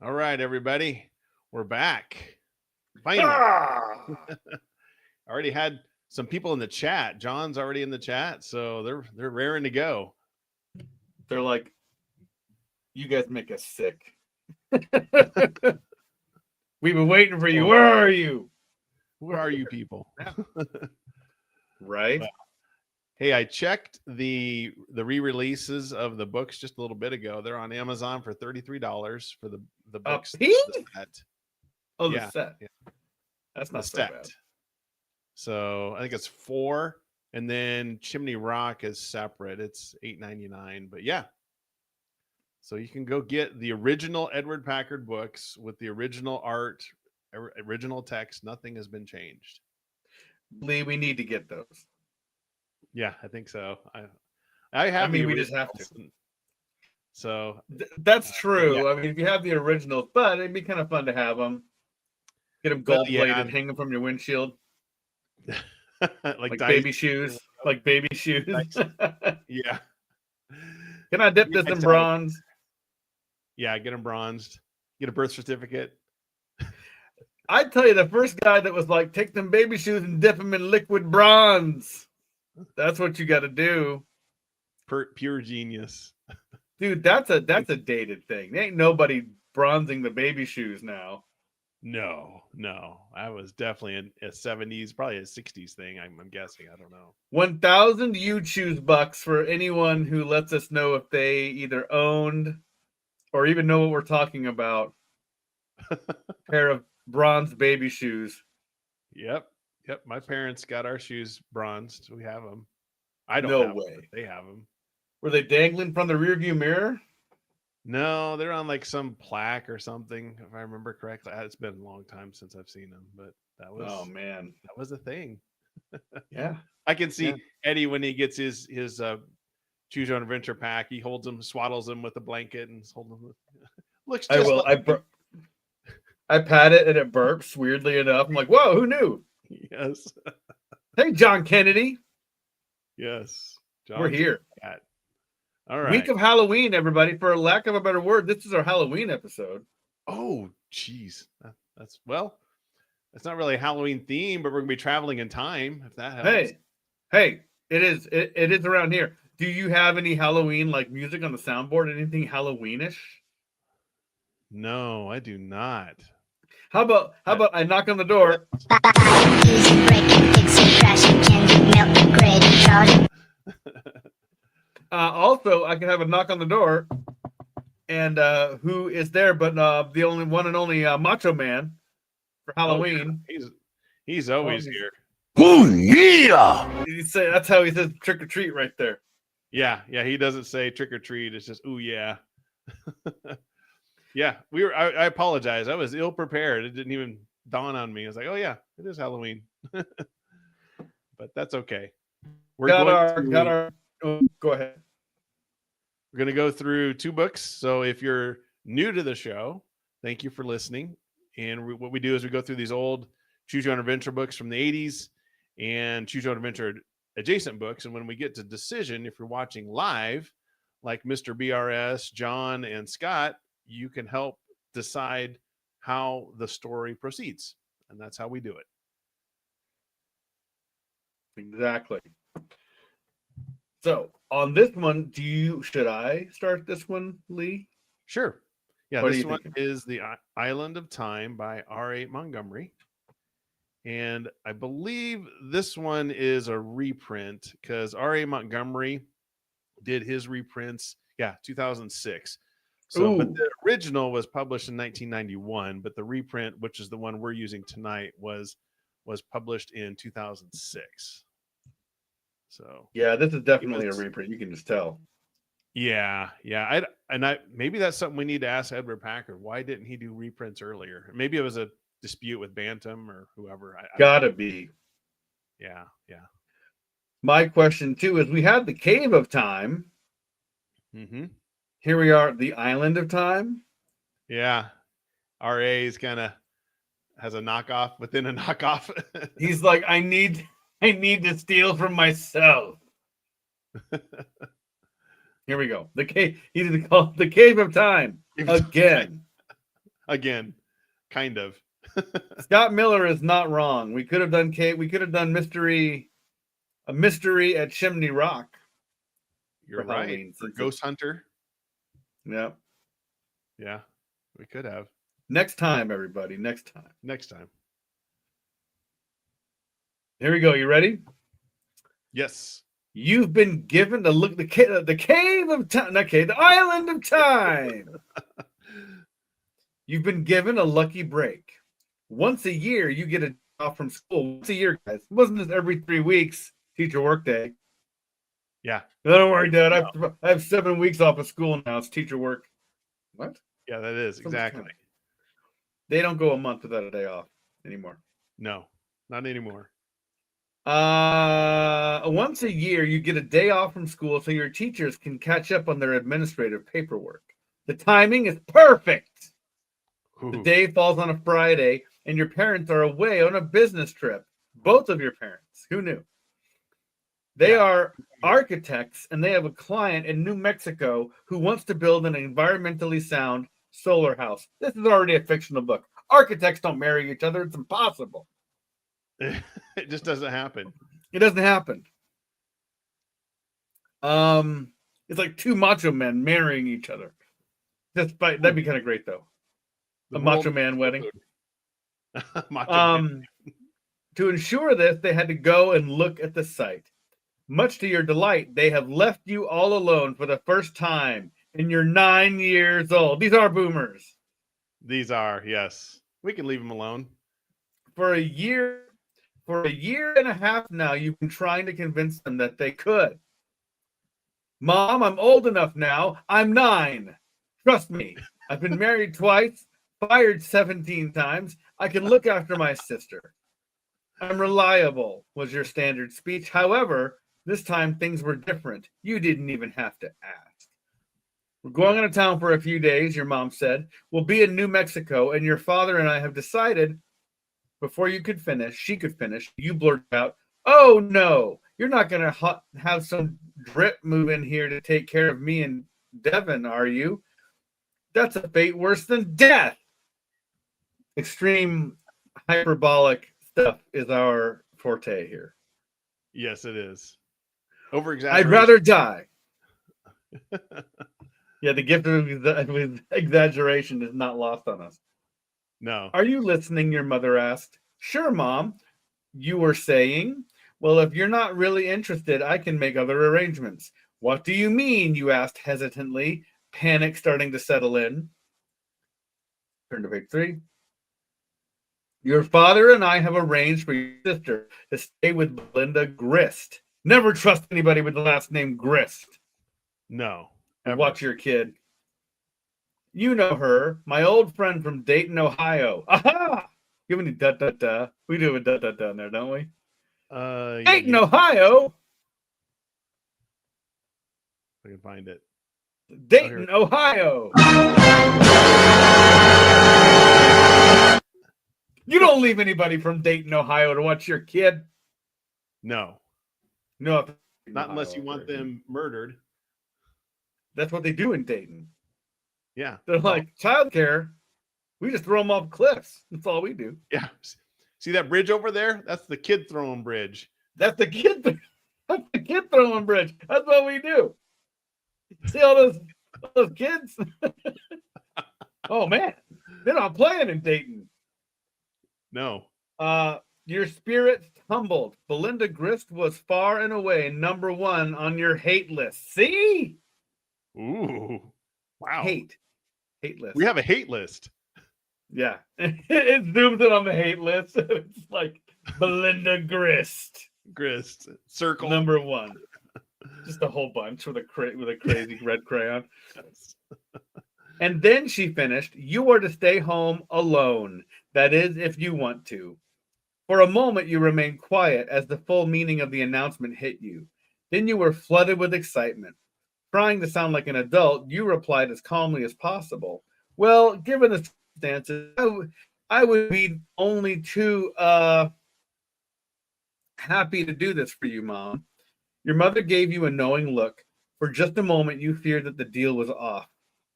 All right, everybody, we're back. Finally, Ah! already had some people in the chat. John's already in the chat, so they're raring to go. They're like, you guys make us sick. We've been waiting for you. Where are you? Where are you people? Right? Well, hey, I checked the re-releases of the books just a little bit ago. They're on Amazon for $33 for the A books, piece? the set. Oh, the Yeah, set. yeah, That's the not so bad. set. So I think it's 4, and then Chimney Rock is separate. It's $8.99. But yeah, so you can go get the original Edward Packard books with the original art, original text. Nothing has been changed. Lee, we need to get those. Yeah, I think so. I have We the just have to. originals. So That's yeah. true. I mean, if you have the originals, but it'd be kind of fun to have them. Get them Well, gold plated, hang them from your windshield. like baby shoes. Like baby shoes. Yeah. Can I dip this in bronze? Yeah, get them bronzed. Get a birth certificate. I'd tell you the first guy that was like, take them baby shoes and dip them in liquid bronze. That's what you got to do. Pure genius. Dude, that's a dated thing. There ain't nobody bronzing the baby shoes now. No. I was definitely a 70s, probably a 60s thing. I'm guessing. I don't know. 1,000 Uchoosbucks for anyone who lets us know if they either owned or even know what we're talking about. Pair of bronze baby shoes. Yep. My parents got our shoes bronzed. We have them. I don't No have way. them, but they have them. Were they dangling from the rearview mirror? No, they're on like some plaque or something, if I remember correctly. It's been a long time since I've seen them, but that was that was a thing. Yeah. I can see Eddie when he gets his Choose Your Own Adventure pack. He holds them, swaddles them with a blanket, and holds them. Looks just I pat it and it burps weirdly enough. I'm like, whoa, who knew? Yes. Hey, John Kennedy. Yes. We're here. Cat. All right. Week of Halloween, everybody. For lack of a better word, this is our Halloween episode. Oh, geez. That's it's not really a Halloween theme, but we're gonna be traveling in time, if that helps. Hey, it is around here. Do you have any Halloween like music on the soundboard? Anything Halloweenish? No, I do not. How about I knock on the door? Also, I can have a knock on the door, and who is there? But the only one and only Macho Man for Halloween. Oh, yeah. He's always here. Oh yeah! That's how he says trick or treat right there. Yeah. He doesn't say trick or treat. It's just ooh yeah. Yeah, I apologize. I was ill prepared. It didn't even dawn on me. I was like, oh yeah, it is Halloween. But that's okay. Go ahead. We're going to go through 2 books. So if you're new to the show, thank you for listening. And what we do is we go through these old Choose Your Own Adventure books from the 80s and Choose Your Own Adventure adjacent books. And when we get to decision, if you're watching live, like Mr. BRS, John, and Scott, you can help decide how the story proceeds. And that's how we do it. Exactly. So on this one, should I start this one, Lee? Sure. Yeah, this one is The Island of Time by R.A. Montgomery. And I believe this one is a reprint because R.A. Montgomery did his reprints, 2006. So, but the original was published in 1991, but the reprint, which is the one we're using tonight, was published in 2006. So yeah, this is definitely a reprint. You can just tell. Yeah. I maybe that's something we need to ask Edward Packard. Why didn't he do reprints earlier? Maybe it was a dispute with Bantam or whoever. Gotta be. Yeah. My question too is: we had the Cave of Time. Mm-hmm. Here we are at the Island of Time. Yeah. R.A.'s kind of has a knockoff within a knockoff. He's like, I need to steal from myself. Here we go. The cave. He's called the Cave of Time again. Again, kind of. Scott Miller is not wrong. We could have done a mystery at Chimney Rock. You're right. Halloween, For Ghost Hunter. Yeah. Yeah, we could have. Next time, everybody. Next time. Next time. Here we go. You ready? Yes. You've been given the look, the cave of time, not cave, the island of time. You've been given a lucky break. Once a year, you get a day off from school. Once a year, guys. It wasn't this every 3 weeks, teacher work day. Yeah. Don't worry, Dad. I have 7 weeks off of school now. It's teacher work. What? Yeah, that is exactly. They don't go a month without a day off anymore. No, not anymore. Once a year, you get a day off from school so your teachers can catch up on their administrative paperwork. The timing is perfect. Ooh. The day falls on a Friday, and your parents are away on a business trip. Both of your parents. Who knew? They are architects, and they have a client in New Mexico who wants to build an environmentally sound solar house. This is already a fictional book. Architects don't marry each other. It's impossible. It just doesn't happen. It doesn't happen. It's like two macho men marrying each other. That'd be kind of great, though. A macho man wedding. To ensure this, they had to go and look at the site. Much to your delight, they have left you all alone for the first time, and you're 9 years old. These are boomers. These are, yes. We can leave them alone. For a year and a half now, you've been trying to convince them that they could. Mom, I'm old enough now. I'm 9. Trust me. I've been married twice, fired 17 times. I can look after my sister. I'm reliable, was your standard speech. However, this time things were different. You didn't even have to ask. We're going out of town for a few days, your mom said. We'll be in New Mexico, and your father and I have decided. Before she could finish, you blurted out, "Oh, no, you're not going to have some drip move in here to take care of me and Devin, are you? That's a fate worse than death." Extreme hyperbolic stuff is our forte here. Yes, it is. Over-exaggeration. I'd rather die. Yeah, the gift of exaggeration is not lost on us. No. Are you listening? Your mother asked. Sure, Mom. You were saying? Well, if you're not really interested, I can make other arrangements. What do you mean? You asked hesitantly, panic starting to settle in. Turn to page 3. Your father and I have arranged for your sister to stay with Belinda Grist. Never trust anybody with the last name Grist. No. Watch your kid. You know her, my old friend from Dayton, Ohio. Aha! Give me da-da-da. We do a da-da-da in there, don't we? Dayton, Ohio? I can find it. Dayton, Ohio. You don't leave anybody from Dayton, Ohio to watch your kid. No. No. Not unless you want them murdered. That's what they do in Dayton. Yeah. They're like, childcare, we just throw them off cliffs. That's all we do. Yeah. See that bridge over there? That's the kid throwing bridge. That's the kid throwing bridge. That's what we do. See all those kids? Oh, man. They're not playing in Dayton. No. Your spirits tumbled. Belinda Grist was far and away number 1 on your hate list. See? Ooh. Wow. Hate list. We have a hate list. Yeah. It zooms in on the hate list. It's like Belinda Grist. Circle. Number 1. Just a whole bunch with a crazy red crayon. And then she finished, you are to stay home alone. That is, if you want to. For a moment, you remained quiet as the full meaning of the announcement hit you. Then you were flooded with excitement. Trying to sound like an adult, you replied as calmly as possible. Well, given the circumstances, I would be only too happy to do this for you, Mom. Your mother gave you a knowing look. For just a moment, you feared that the deal was off.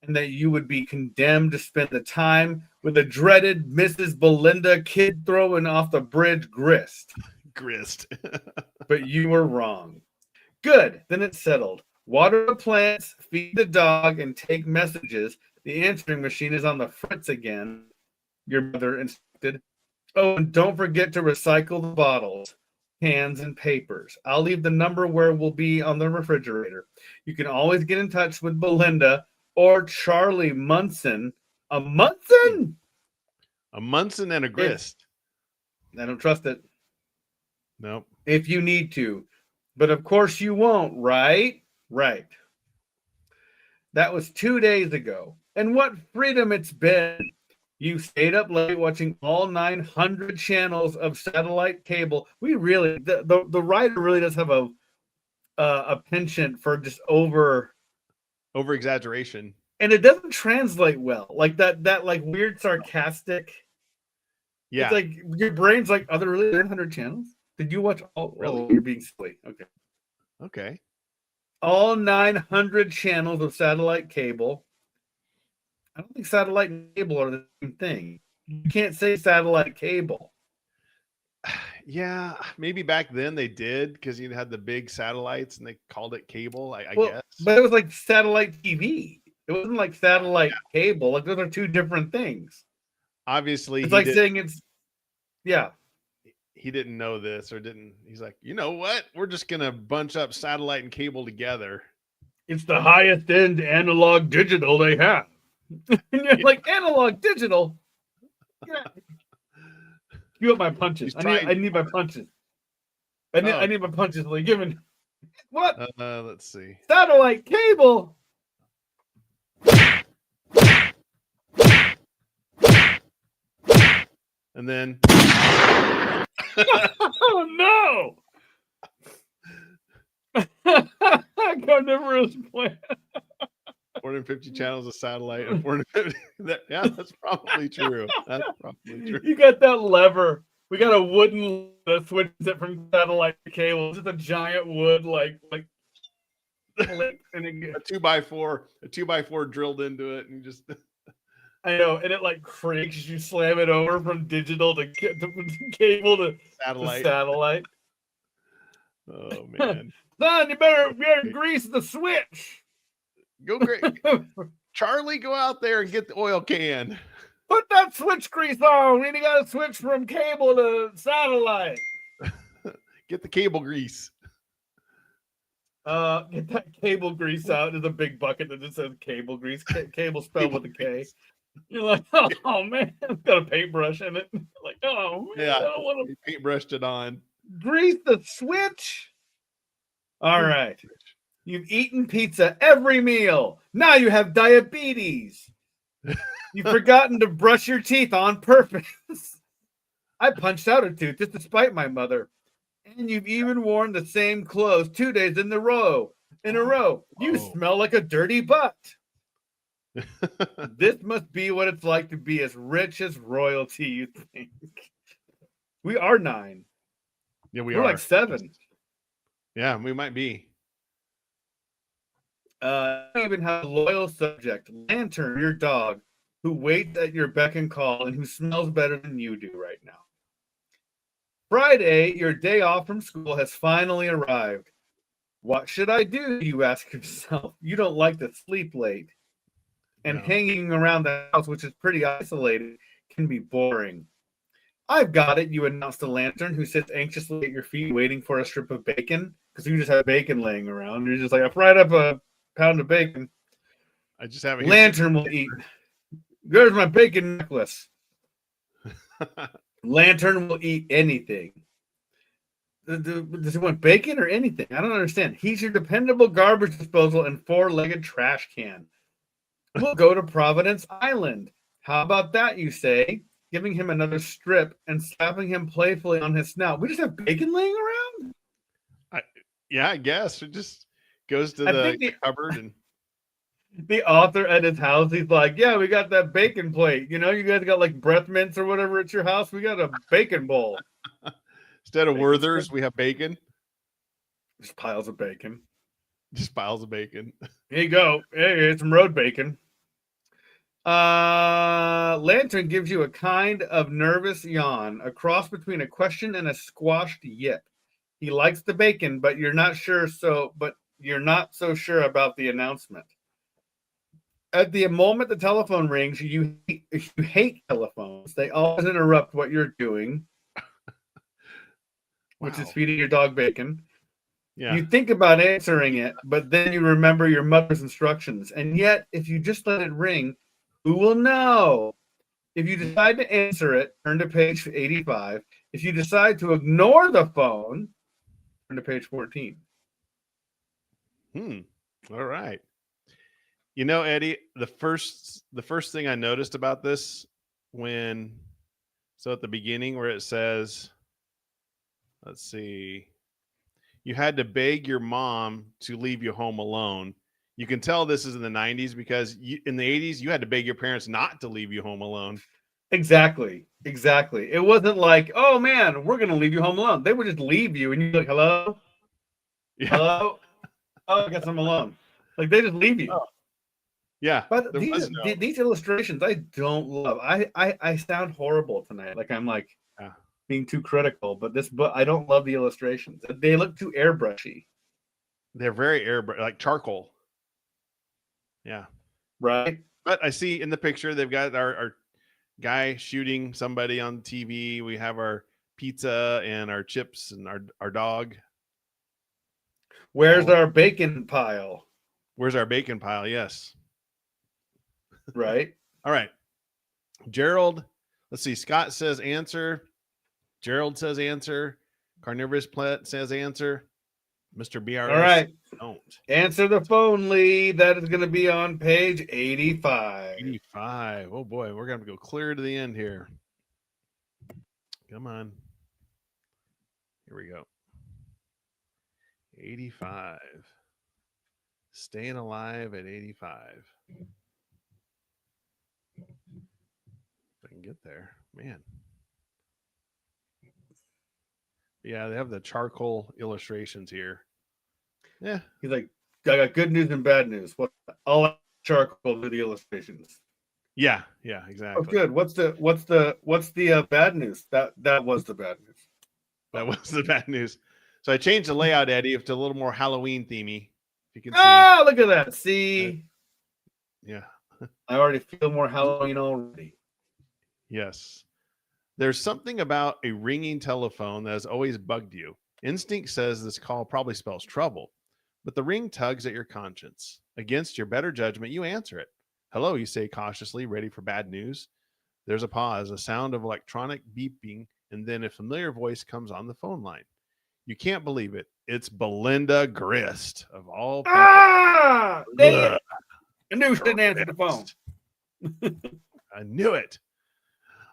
and that you would be condemned to spend the time with the dreaded Mrs. Belinda kid throwing off the bridge grist. Grist. But you were wrong. Good, then it's settled. Water the plants, feed the dog, and take messages. The answering machine is on the fritz again, your mother instructed. Oh, and don't forget to recycle the bottles, cans, and papers. I'll leave the number where we'll be on the refrigerator. You can always get in touch with Belinda or Charlie Munson. A Munson? A Munson and a grist. I don't trust it. Nope. If you need to. But of course you won't, right? Right. That was 2 days ago. And what freedom it's been. You stayed up late watching all 900 channels of satellite cable. We really, the writer really does have a penchant for just over exaggeration, and it doesn't translate well. Like that like weird sarcastic. Yeah, it's like your brain's like, are there really 900 channels? Did you watch all? Really? Oh, you're being silly. Okay. All 900 channels of satellite cable. I don't think satellite and cable are the same thing. You can't say satellite cable. Yeah, maybe back then they did because you had the big satellites and they called it cable, I guess. But it was like satellite TV. It wasn't like satellite cable. Like those are two different things. Obviously, it's like saying it's he didn't know this or didn't. He's like, you know what? We're just gonna bunch up satellite and cable together. It's the highest end analog digital they have. And you're like, analog digital. Yeah. Cue up my punches. I need my punches. I need my punches. Like, given what? Let's see. Satellite cable. And then. Oh no! Carnivorous plant. 450 channels of satellite and 450. Yeah, that's probably true. That's probably true. You got that lever. We got a wooden that switches it from satellite to cable. Just a giant wood, like and it, a 2x4 drilled into it, and you just. I know, and it like creaks. You slam it over from digital to cable to satellite. Oh man, son, you better grease the switch. Go great, Charlie. Go out there and get the oil can. Put that switch grease on. You got to switch from cable to satellite. Get the cable grease. Get that cable grease out. There's a big bucket that just says cable grease. Cable spelled with a K. You're like, oh man, it's got a paintbrush in it. Like, oh man, yeah, I don't want to paintbrushed it on. Grease the switch. All right. You've eaten pizza every meal. Now you have diabetes. You've forgotten to brush your teeth on purpose. I punched out a tooth just to spite my mother. And you've even worn the same clothes 2 days in a row. You smell like a dirty butt. This must be what it's like to be as rich as royalty, you think. We are 9. Yeah, we're like 7. Yeah, we might be. I even have a loyal subject, Lantern, your dog, who waits at your beck and call and who smells better than you do right now. Friday, your day off from school has finally arrived. What should I do? You ask yourself. You don't like to sleep late. And hanging around the house, which is pretty isolated, can be boring. I've got it, you announce to Lantern, who sits anxiously at your feet waiting for a strip of bacon. Because you just have bacon laying around. You're just like, I've fried up a pound of bacon. I just have Lantern will eat. There's my bacon necklace. Lantern will eat anything. Does he want bacon or anything? I don't understand. He's your dependable garbage disposal and 4-legged trash can. We'll go to Providence Island. How about that, you say? Giving him another strip and slapping him playfully on his snout. We just have bacon laying around? I guess. It just goes to the cupboard. And the author at his house, he's like, yeah, we got that bacon plate. You know, you guys got like breath mints or whatever at your house. We got a bacon bowl. Instead of Werther's, we have bacon. Just piles of bacon. Just piles of bacon. Here you go. Hey, here's some road bacon. Lantern gives you a kind of nervous yawn, a cross between a question and a squashed yip. He likes the bacon, but you're not so sure about the announcement. At the moment the telephone rings, you hate telephones. They always interrupt what you're doing, which is Wow. feeding your dog bacon. Yeah. You think about answering it, but then you remember your mother's instructions. And yet, if you just let it ring, who will know? If you decide to answer it, turn to page 85. If you decide to ignore the phone, turn to page 14. All right. You know, Eddie, the first thing I noticed about this at the beginning where it says, let's see, you had to beg your mom to leave you home alone. You can tell this is in the 90s because in the 80s, you had to beg your parents not to leave you home alone. Exactly. It wasn't like, oh man, we're going to leave you home alone. They would just leave you and you're like, hello? Yeah. Hello? Oh, I guess I'm alone. Like they just leave you. Oh. Yeah. But There was no. these illustrations I don't love. I sound horrible tonight. Like I'm like Yeah. being too critical, but this book I don't love the illustrations. They look too airbrushy. They're very like charcoal. Yeah. Right? But I see in the picture they've got our guy shooting somebody on TV. We have our pizza and our chips and our dog. Where's our bacon pile? Where's our bacon pile? Yes. Right. All right. Gerald, let's see. Scott says answer. Gerald says answer. Carnivorous Plet says answer. Mr. BRS. All right. Don't. Answer the phone, Lee. That is going to be on page 85. 85. Oh boy, we're going to go clear to the end here. Come on. Here we go. 85. Staying alive at 85. If I can get there, man. Yeah, they have the charcoal illustrations here. Yeah. He's like, I got good news and bad news. What? I'll charcoal do the illustrations. Yeah, exactly. Oh, good. What's the bad news? That was the bad news. That was the bad news. So I changed the layout, Eddie, to a little more Halloween themey. If you can see. Ah, look at that. See? Yeah. I already feel more Halloween already. Yes. There's something about a ringing telephone that has always bugged you. Instinct says this call probably spells trouble, but the ring tugs at your conscience. Against your better judgment, you answer it. Hello, you say cautiously, ready for bad news. There's a pause, a sound of electronic beeping, and then a familiar voice comes on the phone line. You can't believe it. It's Belinda Grist of all people. Ah! Dang it. I knew she didn't answer the phone. I knew it.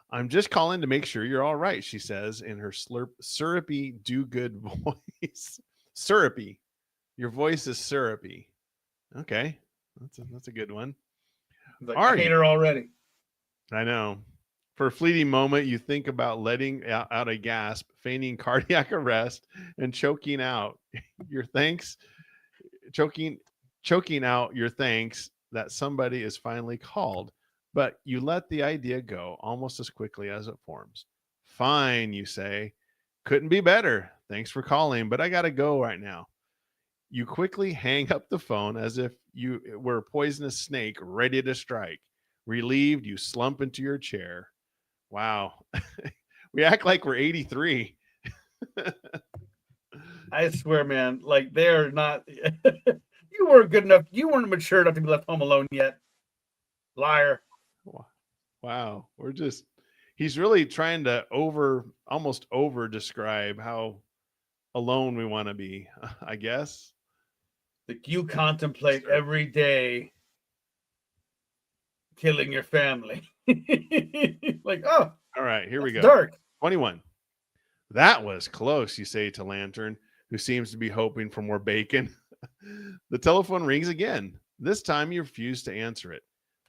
I'm just calling to make sure you're all right, she says in her syrupy, do-good voice. Syrupy. Your voice is syrupy. Okay. That's a good one. Like, I hate her already. I know. For a fleeting moment, you think about letting out a gasp, feigning cardiac arrest, and choking out your thanks, choking out your thanks that somebody is finally called. But you let the idea go almost as quickly as it forms. Fine, you say. Couldn't be better. Thanks for calling, but I got to go right now. You quickly hang up the phone as if you were a poisonous snake ready to strike. Relieved, you slump into your chair. Wow. We act like we're 83. I swear, man, like they're not you weren't good enough. You weren't mature enough to be left home alone yet. Liar. Wow. He's really trying to almost over describe how alone we want to be, I guess. Like you contemplate every day killing your family. Like, oh, all right, here we go. Dark. 21. That was close, you say to Lantern, who seems to be hoping for more bacon. The telephone rings again. This time you refuse to answer it.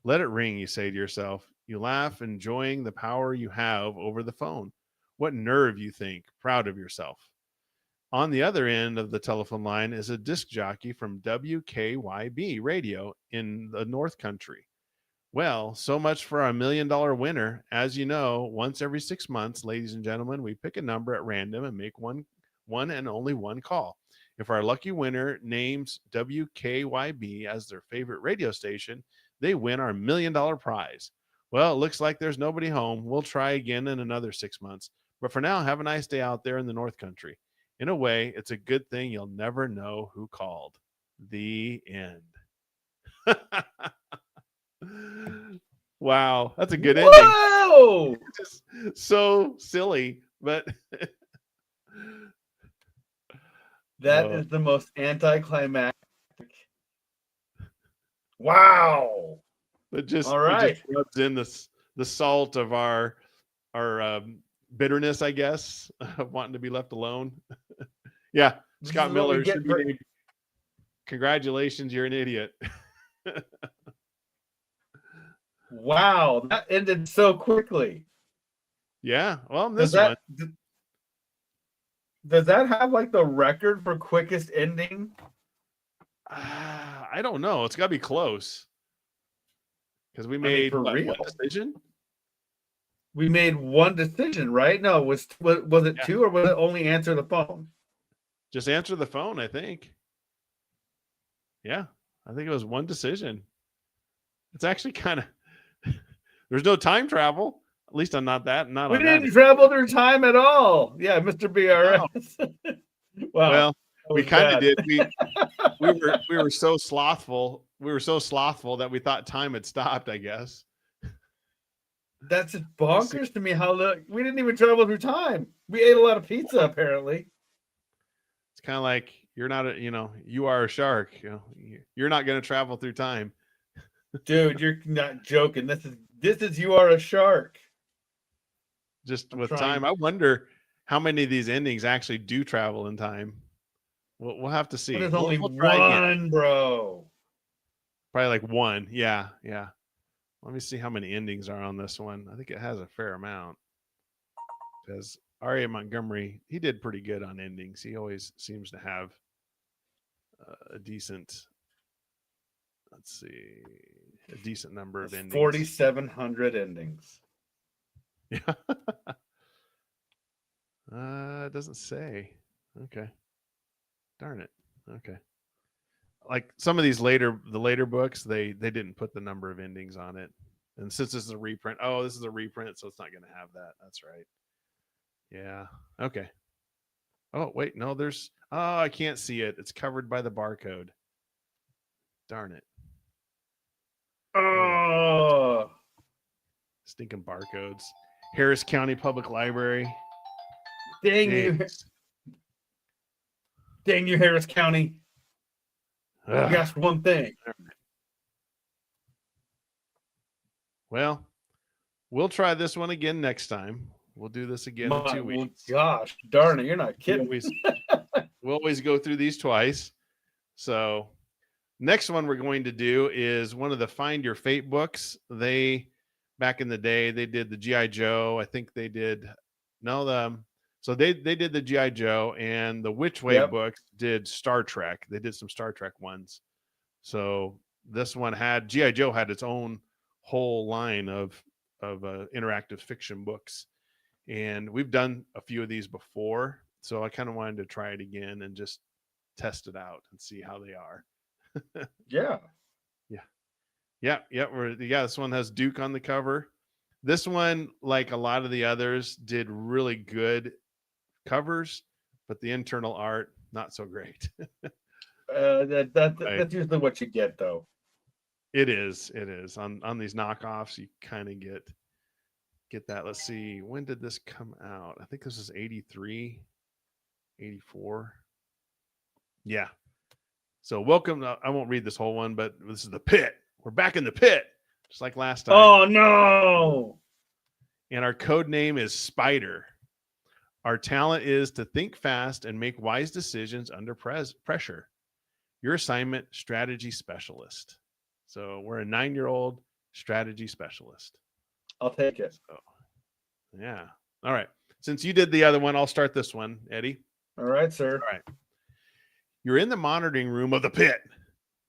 Let it ring, you say to yourself. You laugh, enjoying the power you have over the phone. What nerve, you think, proud of yourself. On the other end of the telephone line is a disc jockey from WKYB radio in the North Country. Well, so much for our $1 million winner. As you know, once every 6 months, ladies and gentlemen, we pick a number at random and make one and only one call. If our lucky winner names WKYB as their favorite radio station, they win our $1 million prize. Well, it looks like there's nobody home. We'll try again in another 6 months. But for now, have a nice day out there in the North Country. In a way, it's a good thing you'll never know who called. The end. Wow, that's a good ending. Whoa! Just so silly, but that is the most anticlimactic. Wow. But just all right, it just rubs in the salt of our bitterness, I guess, of wanting to be left alone. Yeah, this Scott Miller should be for... named. Congratulations, you're an idiot. Wow, that ended so quickly. Yeah, well, this one. Does that have like the record for quickest ending? I don't know. It's got to be close. Because we made one decision. We made one decision, right? No, was it two, or was it only answer the phone? Just answer the phone, I think. Yeah, I think it was one decision. It's actually kind of there's no time travel. At least I'm not that. Not we didn't travel through time at all. Yeah, Mr. BRS. No. Wow. Well, we kind of did. We were so slothful. We were so slothful that we thought time had stopped, I guess. That's just bonkers to me. We didn't even travel through time. We ate a lot of pizza, apparently. It's kind of like you're not you are a shark. You're not going to travel through time. Dude, you're not joking. This is you are a shark. Just with time, I wonder how many of these endings actually do travel in time. We'll have to see. But there's only one, bro. Probably like one. Yeah. Let me see how many endings are on this one. I think it has a fair amount. Because R.A. Montgomery, he did pretty good on endings. He always seems to have a decent, a decent number of endings. 4,700 endings. Yeah. It doesn't say. Okay. Darn it. Okay. Like some of these the later books, they didn't put the number of endings on it. And since this is a reprint, this is a reprint, so it's not going to have that. That's right. Yeah. Okay. Oh, wait, no, I can't see it. It's covered by the barcode. Darn it. Oh. Stinking barcodes. Harris County Public Library. Dang you. Dang you, Harris County. You asked one thing. Well, we'll try this one again next time. We'll do this again in 2 weeks. Gosh, darn it, you're not kidding. We'll always go through these twice. So next one we're going to do is one of the Find Your Fate books. Back in the day, they did the G.I. Joe. I think they did. So they did the G.I. Joe, and the Which Way books did Star Trek. They did some Star Trek ones. So this one G.I. Joe had its own whole line of interactive fiction books. And we've done a few of these before. So I kind of wanted to try it again and just test it out and see how they are. Yeah. This one has Duke on the cover. This one, like a lot of the others, did really good covers, but the internal art, not so great. That's usually what you get, though. It is. On these knockoffs, you kind of get that. Let's see. When did this come out? I think this is 83, 84. Yeah. So welcome. I won't read this whole one, but this is the pit. We're back in the pit, just like last time. Oh, no. And our code name is Spider. Our talent is to think fast and make wise decisions under pressure. Your assignment, strategy specialist. So we're a 9-year-old strategy specialist. I'll take it. So, yeah. All right. Since you did the other one, I'll start this one, Eddie. All right, sir. All right. You're in the monitoring room of the pit,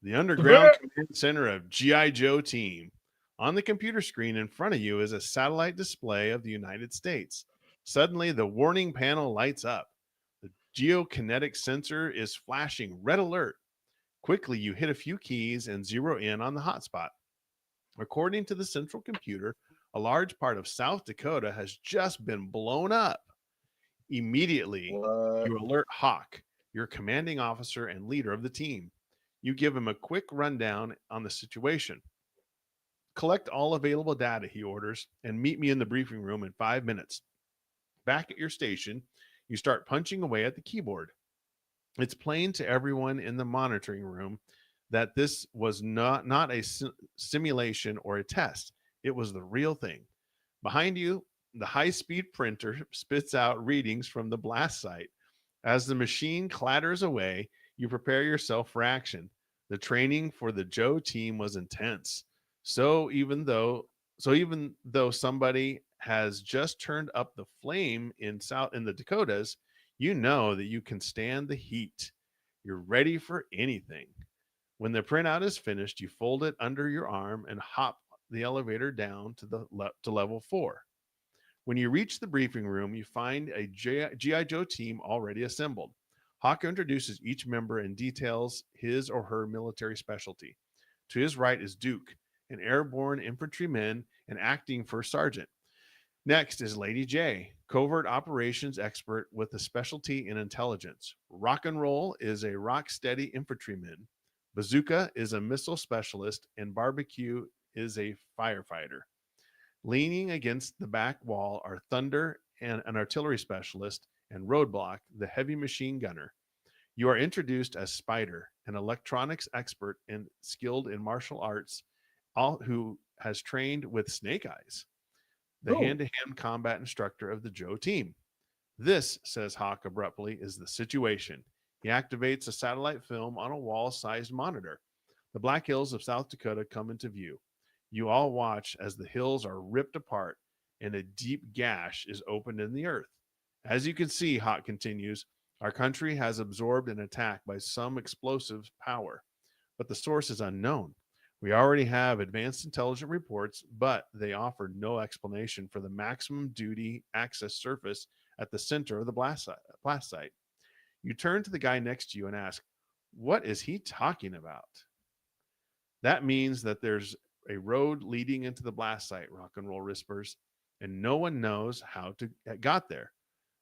the underground command center of G.I. Joe team. On the computer screen in front of you is a satellite display of the United States. Suddenly, the warning panel lights up. The geokinetic sensor is flashing red alert. Quickly, you hit a few keys and zero in on the hotspot. According to the central computer, a large part of South Dakota has just been blown up. Immediately, What? you alert Hawk, your commanding officer and leader of the team. You give him a quick rundown on the situation. Collect all available data, he orders, and meet me in the briefing room in 5 minutes. Back at your station, you start punching away at the keyboard. It's plain to everyone in the monitoring room that this was not a simulation or a test. It was the real thing. Behind you, the high speed printer spits out readings from the blast site. As the machine clatters away, you prepare yourself for action. The training for the Joe team was intense. So even though somebody has just turned up the flame in the Dakotas, you know that you can stand the heat. You're ready for anything. When the printout is finished, you fold it under your arm and hop the elevator down to level 4. When you reach the briefing room, you find a GI Joe team already assembled. Hawk introduces each member and details his or her military specialty. To his right is Duke, an airborne infantryman and acting first sergeant. Next is Lady J, covert operations expert with a specialty in intelligence. Rock and Roll is a rock steady infantryman. Bazooka is a missile specialist, and Barbecue is a firefighter. Leaning against the back wall are Thunder, and an artillery specialist, and Roadblock, the heavy machine gunner. You are introduced as Spider, an electronics expert and skilled in martial arts, all who has trained with Snake Eyes, the Oh, hand-to-hand combat instructor of the Joe team. This, says Hawk abruptly, is the situation. He activates a satellite film on a wall-sized monitor. The Black Hills of South Dakota come into view. You all watch as the hills are ripped apart and a deep gash is opened in the earth. As you can see, Hawk continues, our country has absorbed an attack by some explosive power, but the source is unknown. We already have advanced intelligence reports, but they offer no explanation for the maximum duty access surface at the center of the blast site. You turn to the guy next to you and ask, what is he talking about? That means that there's a road leading into the blast site, Rock and Roll whispers, and no one knows how to got there.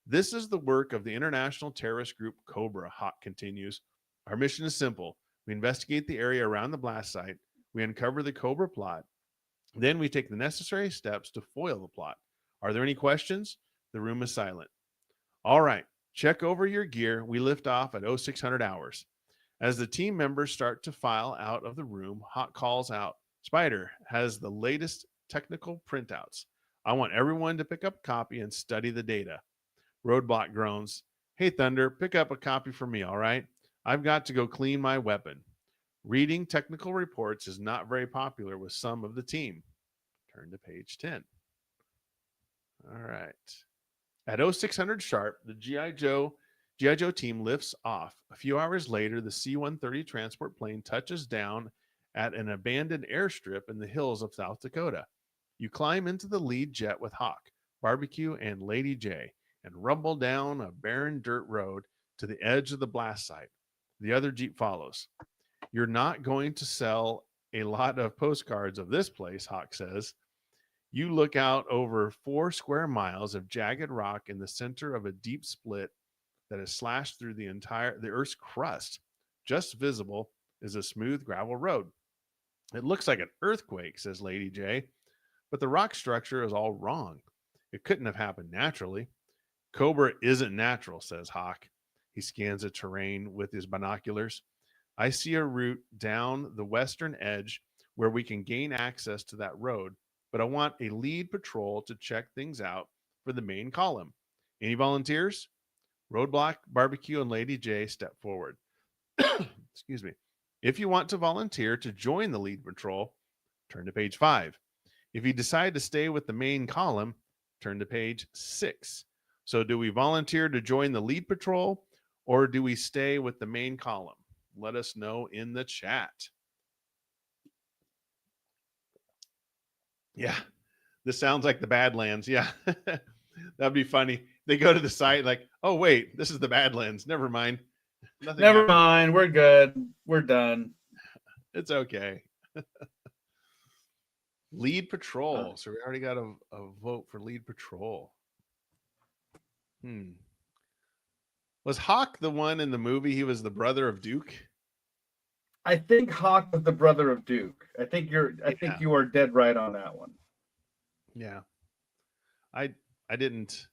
This is the work of the international terrorist group Cobra, Hawk continues. Our mission is simple. We investigate the area around the blast site, we uncover the Cobra plot, then we take the necessary steps to foil the plot. Are there any questions? The room is silent. All right, check over your gear. We lift off at 0600 hours. As the team members start to file out of the room, Hawk calls out, Spider has the latest technical printouts. I want everyone to pick up a copy and study the data. Roadblock groans, hey, Thunder, pick up a copy for me, all right? I've got to go clean my weapon. Reading technical reports is not very popular with some of the team. Turn to page 10. All right. At 0600 sharp, the GI Joe team lifts off. A few hours later, the C-130 transport plane touches down at an abandoned airstrip in the hills of South Dakota. You climb into the lead jet with Hawk, Barbecue, and Lady J and rumble down a barren dirt road to the edge of the blast site. The other Jeep follows. You're not going to sell a lot of postcards of this place, Hawk says. You look out over 4 square miles of jagged rock in the center of a deep split that is slashed through the Earth's crust. Just visible is a smooth gravel road. It looks like an earthquake, says Lady J, but the rock structure is all wrong. It couldn't have happened naturally. Cobra isn't natural, says Hawk. He scans the terrain with his binoculars. I see a route down the western edge where we can gain access to that road, but I want a lead patrol to check things out for the main column. Any volunteers? Roadblock, Barbecue, and Lady J step forward. Excuse me. If you want to volunteer to join the lead patrol, turn to page 5. If you decide to stay with the main column, turn to page 6. So do we volunteer to join the lead patrol or do we stay with the main column? Let us know in the chat. Yeah. This sounds like the Badlands. Yeah. That'd be funny. They go to the site like, oh, wait, this is the Badlands. Never mind. Nothing Never happened. mind. We're good. We're done. It's okay. Lead patrol. So we already got a vote for lead patrol. Was Hawk the one in the movie? He was the brother of Duke. I think Hawk was the brother of Duke. I think you are dead right on that one. Yeah. I didn't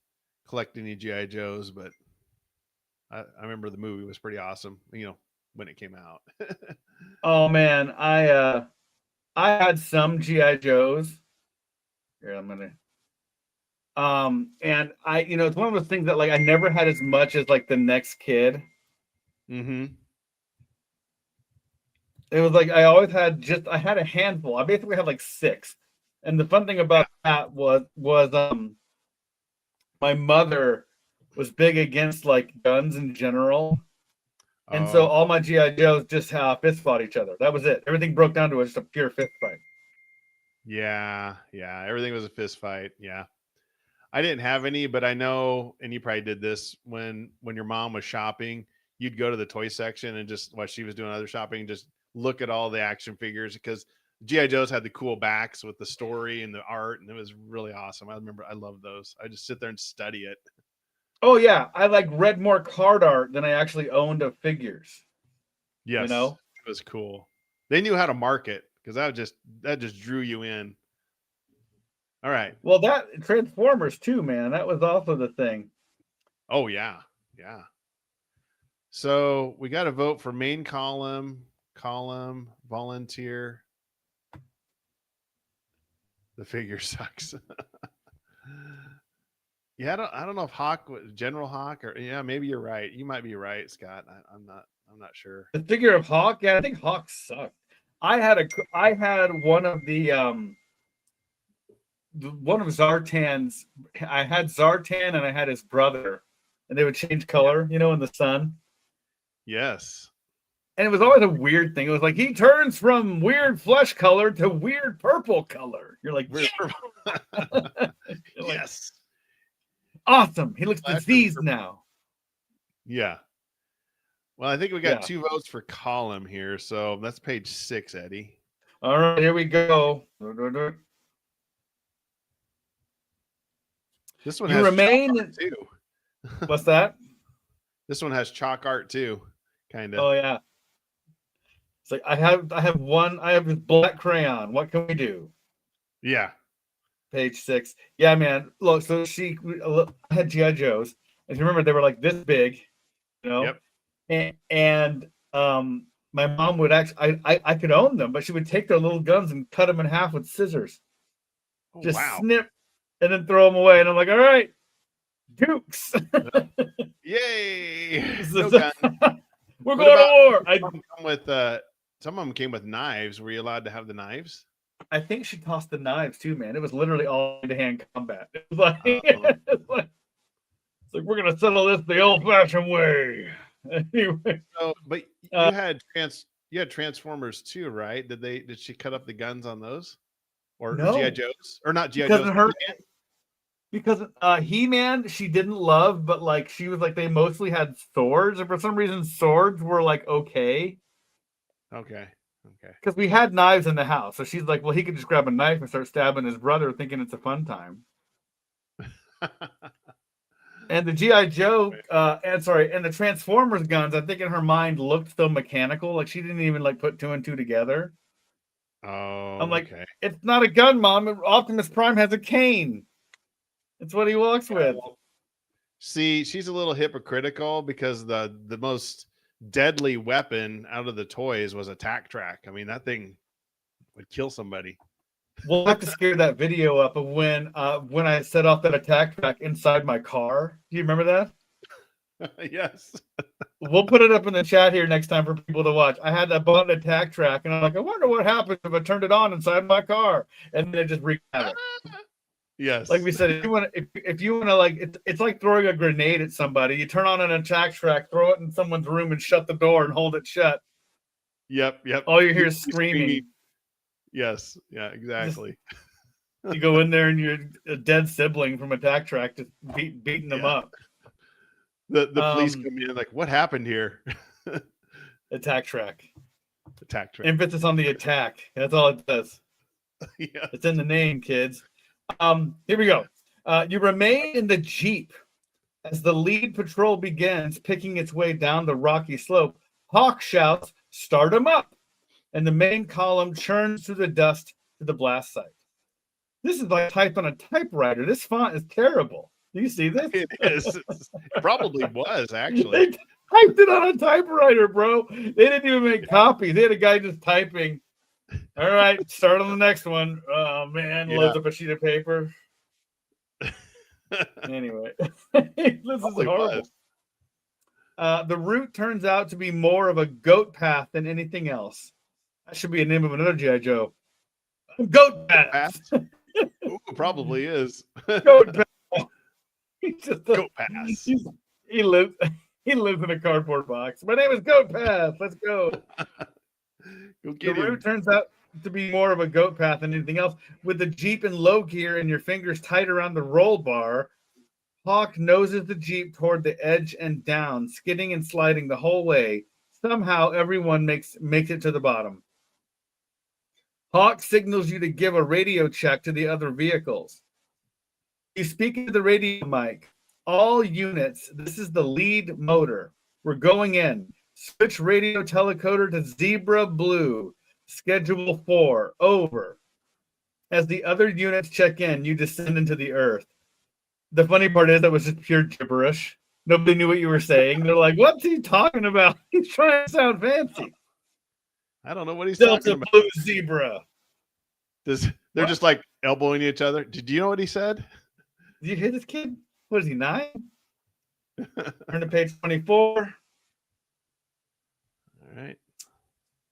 collect any GI Joes, but I remember the movie was pretty awesome, when it came out. Oh man, I had some GI Joes. Here, I'm gonna. And it's one of those things that like I never had as much as like the next kid. Mm-hmm. It was like I always had I had a handful. I basically had like 6. And the fun thing about that was my mother was big against like guns in general. And so all my GI Joes just fist fought each other. That was it. Everything broke down to just a pure fist fight. Yeah. Everything was a fist fight. Yeah. I didn't have any, but I know, and you probably did this when your mom was shopping, you'd go to the toy section and just while she was doing other shopping, just look at all the action figures because GI Joes had the cool backs with the story and the art, and it was really awesome. I remember I loved those. I just sit there and study it. Oh yeah, I like read more card art than I actually owned of figures. Yes, it was cool. They knew how to market because that just drew you in. All right. Well, that Transformers too, man. That was also the thing. Oh yeah. So we got to vote for main column, volunteer. The figure sucks. Yeah, I don't know if Hawk was General Hawk or maybe you're right. You might be right, Scott. I'm not sure. The figure of Hawk, yeah, I think Hawk sucked. I had one of the one of Zartan's. I had Zartan and I had his brother, and they would change color, in the sun. Yes. And it was always a weird thing. It was like he turns from weird flesh color to weird purple color. You're like, yes. Awesome. He looks diseased now. Yeah. Well, I think we got 2 votes for column here. So that's page 6, Eddie. All right, here we go. This one has chalk art too. What's that? This one has chalk art too, kind of. Oh yeah. It's like I have this black crayon. What can we do? Yeah. Page 6. Yeah, man. Look, so I had GI Joes. If you remember, they were like this big, Yep. And my mom would actually, I could own them, but she would take their little guns and cut them in half with scissors. Just snip and then throw them away. And I'm like, all right, Dukes. Yay. No gun. We're going to war. Some of them came with knives. Were you allowed to have the knives? I think she tossed the knives too, man. It was literally all hand-to-hand combat. It was like, it's like we're gonna settle this the old-fashioned way. Anyway, but you had Transformers too, right? Did she cut up the guns on those, or no. GI Joes, or not GI Joes? Because He-Man she didn't love, but like she was like they mostly had swords, and for some reason swords were like okay. Because we had knives in the house, so she's like, well, he could just grab a knife and start stabbing his brother, thinking it's a fun time. And the GI Joe, and the Transformers guns, I think in her mind looked so mechanical, like she didn't even like put 2 and 2 together. Oh, I'm like, it's not a gun, Mom. Optimus Prime has a cane. It's what he walks with. See, she's a little hypocritical because the most deadly weapon out of the toys was a tack track. I mean, that thing would kill somebody. We'll have to scare that video up of when I set off that attack track inside my car. Do you remember that? Yes. We'll put it up in the chat here next time for people to watch. I had that button attack track, and I'm like, I wonder what happens if I turned it on inside my car, and then it just wreaked havoc. Yes. Like we said, if you want to like, it's like throwing a grenade at somebody. You turn on an attack track, throw it in someone's room, and shut the door and hold it shut. Yep. All you hear is screaming. Yes. Yeah, exactly. You go in there and you're a dead sibling from Attack Track just beating them up. The police come in like, what happened here? Attack Track. Attack Track. Emphasis on the attack. That's all it does. Yeah. It's in the name, kids. Here we go. You remain in the Jeep as the lead patrol begins picking its way down the rocky slope. Hawk shouts, "Start 'em up!" And the main column churns through the dust to the blast site. This is like typed on a typewriter. This font is terrible. Do you see this? It is. It probably was, actually. They typed it on a typewriter, bro. They didn't even make copies. They had a guy just typing. All right, start on the next one. Oh, man. Yeah. Loads up a sheet of paper. Anyway, this Probably is horrible. The route turns out to be more of a goat path than anything else. That should be a name of another G.I. Joe. Goat path. Ooh, probably is. Goat path. He's just Goat pass. He lives in a cardboard box. My name is Goat Path. Let's go. Go get The route turns out to be more of a goat path than anything else. With the Jeep in low gear and your fingers tight around the roll bar, Hawk noses the Jeep toward the edge and down, skidding and sliding the whole way. Somehow everyone makes it to the bottom. Hawk signals you to give a radio check to the other vehicles. You speak into the radio mic. All units, this is the lead motor. We're going in. Switch radio telecoder to Zebra Blue. Schedule 4. Over. As the other units check in, you descend into the earth. The funny part is that was just pure gibberish. Nobody knew what you were saying. They're like, what's he talking about? He's trying to sound fancy. I don't know what he's Delta talking about. Blue Zebra. They're just like elbowing each other. Did you know what he said? Did you hear this kid? What is he, 9? Turn to page 24. All right.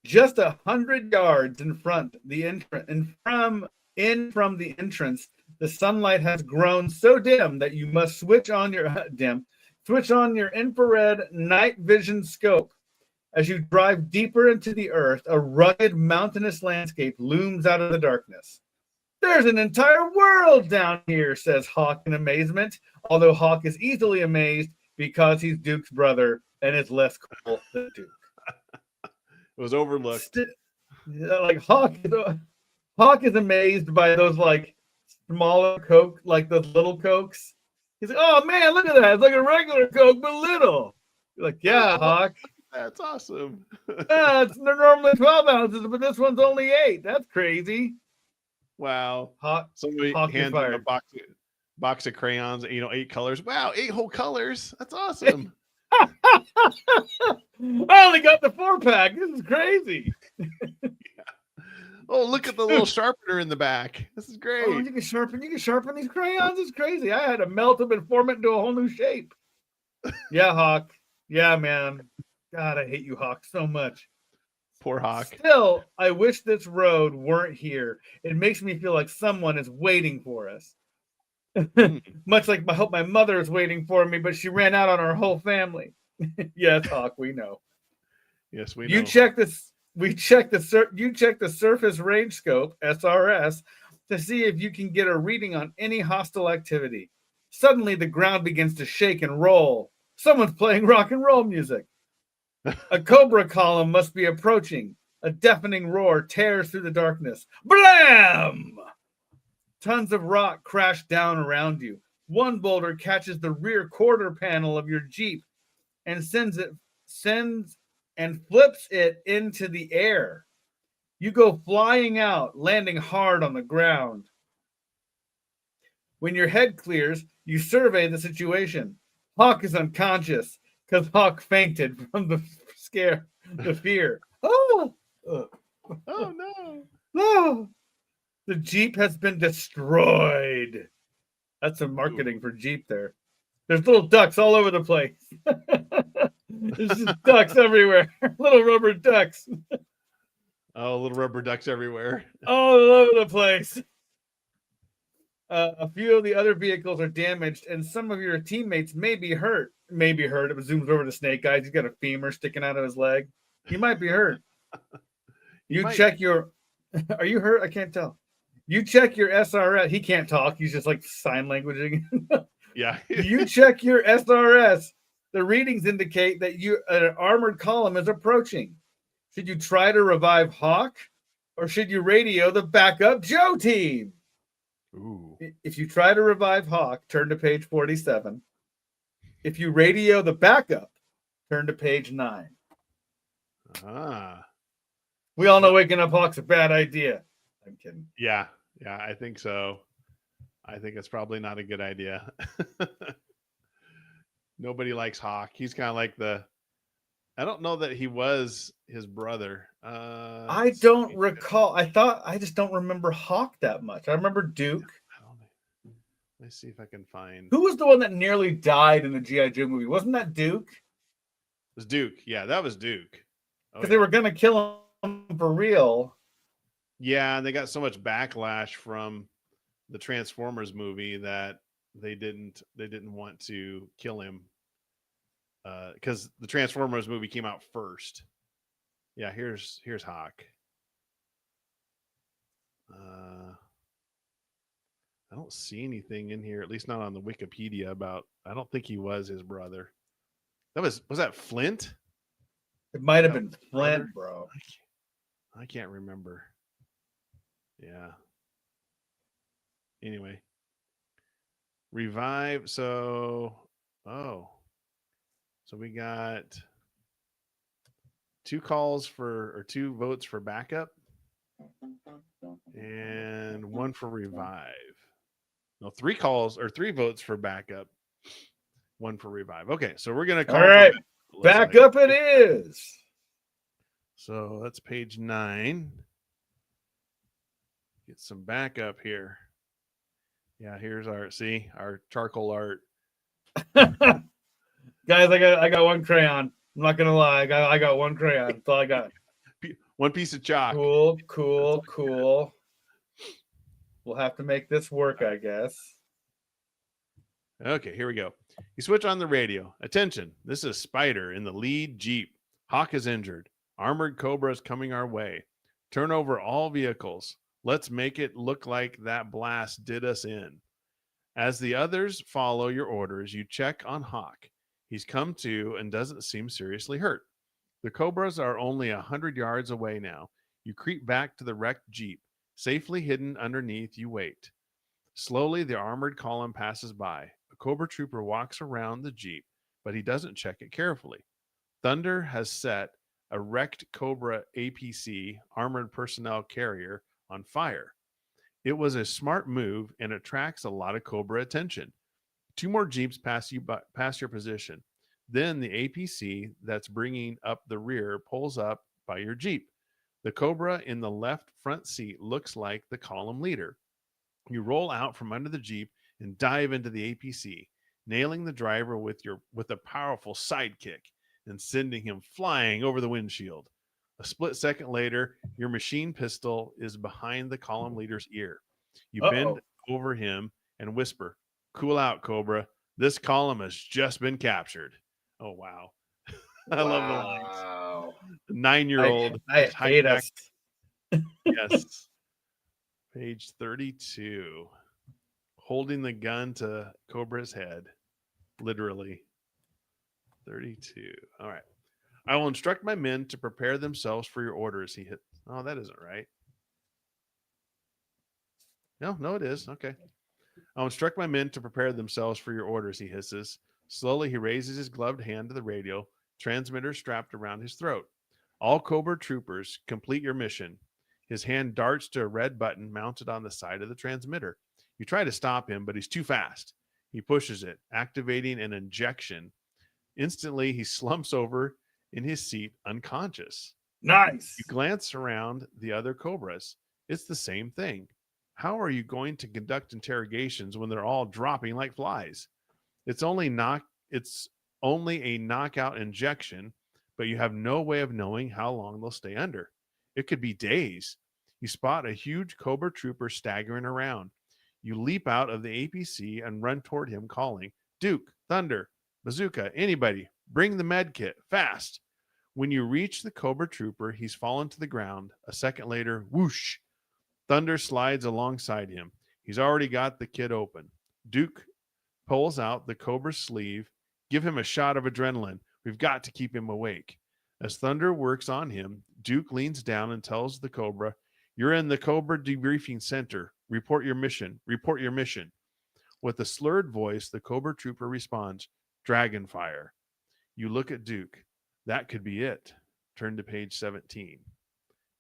Just 100 yards in front, the entrance, from the entrance, the sunlight has grown so dim that you must switch on your infrared night vision scope. As you drive deeper into the earth, a rugged mountainous landscape looms out of the darkness. There's an entire world down here, says Hawk in amazement, although Hawk is easily amazed because he's Duke's brother and is less cool than Duke. It was overlooked. Like Hawk is amazed by those like smaller Coke, like those little Cokes. He's like, oh man, look at that. It's like a regular Coke, but little. You're like, yeah, Hawk. That's awesome. They're normally 12 ounces, but this one's only 8. That's crazy. Wow. Somebody Hawk hands him a box of crayons, 8 colors. Wow, 8 whole colors. That's awesome. I only got the 4-pack. This is crazy. Yeah. Oh, look at the little sharpener in the back. This is great. Oh, you can sharpen these crayons. It's crazy. I had to melt them and form it into a whole new shape. Yeah, Hawk. Yeah, man. God, I hate you, Hawk, so much. Poor Hawk. Still, I wish this road weren't here. It makes me feel like someone is waiting for us. Much like I hope my mother is waiting for me, but she ran out on our whole family. Yes, Hawk, we know. Yes, we know. You check the surface range scope, SRS, to see if you can get a reading on any hostile activity. Suddenly, the ground begins to shake and roll. Someone's playing rock and roll music. A Cobra column must be approaching. A deafening roar tears through the darkness. Blam! Tons of rock crash down around you. One boulder catches the rear quarter panel of your Jeep and sends and flips it into the air. You go flying out, landing hard on the ground. When your head clears, you survey the situation. Hawk is unconscious because Hawk fainted from the fear. Oh no. No. The Jeep has been destroyed. That's some marketing for Jeep there. There's little ducks all over the place. There's just ducks everywhere. Little rubber ducks. Oh, little rubber ducks everywhere. All over the place. A few of the other vehicles are damaged, and some of your teammates may be hurt. It zooms over to Snake Eyes. He's got a femur sticking out of his leg. He might be hurt. Check your... Are you hurt? I can't tell. You check your SRS. He can't talk. He's just like sign languaging. Yeah. You check your SRS. The readings indicate that an armored column is approaching. Should you try to revive Hawk, or should you radio the backup Joe team? Ooh. If you try to revive Hawk, turn to page 47. If you radio the backup, turn to page 9. Ah. We all know waking up Hawk's a bad idea. I'm kidding. Yeah. Yeah, I think so. I think it's probably not a good idea. Nobody likes Hawk. He's kind of like I don't know that he was his brother. I don't recall. I just don't remember Hawk that much. I remember Duke. Let's see if I can find. Who was the one that nearly died in the G.I. Joe movie? Wasn't that Duke? It was Duke. Yeah, that was Duke. Because they were going to kill him for real. Yeah, and they got so much backlash from the Transformers movie that they didn't want to kill him because the Transformers movie came out first. Yeah, here's Hawk. I don't see anything in here, at least not on the Wikipedia about. I don't think he was his brother. Was that Flint? It might have been Flint, bro. I can't remember. Yeah. Anyway, revive. So we got 2 votes for backup and 1 for revive. No, 3 votes for backup, 1 for revive. Okay, so we're gonna call. All right, backup it is. So that's page 9. Get some backup here. Yeah, here's our charcoal art. Guys, I got 1 crayon. I'm not gonna lie, I got 1 crayon. That's all I got. 1 piece of chalk. Cool. We'll have to make this work, I guess. Okay, here we go. You switch on the radio. Attention, this is Spider in the lead Jeep. Hawk is injured. Armored Cobra is coming our way. Turn over all vehicles. Let's make it look like that blast did us in. As the others follow your orders, you check on Hawk. He's come to and doesn't seem seriously hurt. The Cobras are only 100 yards away now. You creep back to the wrecked Jeep. Safely hidden underneath, you wait. Slowly, the armored column passes by. A Cobra trooper walks around the Jeep, but he doesn't check it carefully. Thunder has set a wrecked Cobra APC, armored personnel carrier, on fire. It was a smart move and attracts a lot of Cobra attention. 2 more Jeeps pass your position. Then the APC that's bringing up the rear pulls up by your Jeep. The Cobra in the left front seat looks like the column leader. You roll out from under the Jeep and dive into the APC, nailing the driver with a powerful sidekick and sending him flying over the windshield. A split second later, your machine pistol is behind the column leader's ear. You bend over him and whisper, "Cool out, Cobra. This column has just been captured." Oh, wow. I love the lines. 9-year-old. I hate us. Yes. Page 32. Holding the gun to Cobra's head. Literally. 32. All right. I will instruct my men to prepare themselves for your orders. He hit. Oh, that isn't right. No, it is. Okay. I'll instruct my men to prepare themselves for your orders, he hisses. Slowly, he raises his gloved hand to the radio, transmitter strapped around his throat. All Cobra troopers, complete your mission. His hand darts to a red button mounted on the side of the transmitter. You try to stop him, but he's too fast. He pushes it, activating an injection. Instantly, he slumps over in his seat, unconscious. Nice. You glance around the other Cobras. It's the same thing. How are you going to conduct interrogations when they're all dropping like flies? It's only a knockout injection, but you have no way of knowing how long they'll stay under. It could be days. You spot a huge Cobra trooper staggering around. You leap out of the APC and run toward him, calling, "Duke, Thunder, Bazooka, anybody, bring the med kit, fast." When you reach the Cobra trooper, he's fallen to the ground. A second later, whoosh, Thunder slides alongside him. He's already got the kid open. Duke pulls out the Cobra's sleeve. Give him a shot of adrenaline. We've got to keep him awake. As Thunder works on him, Duke leans down and tells the Cobra, "You're in the Cobra debriefing center. Report your mission. Report your mission." With a slurred voice, the Cobra trooper responds, "Dragonfire." You look at Duke. That could be it. Turn to page 17.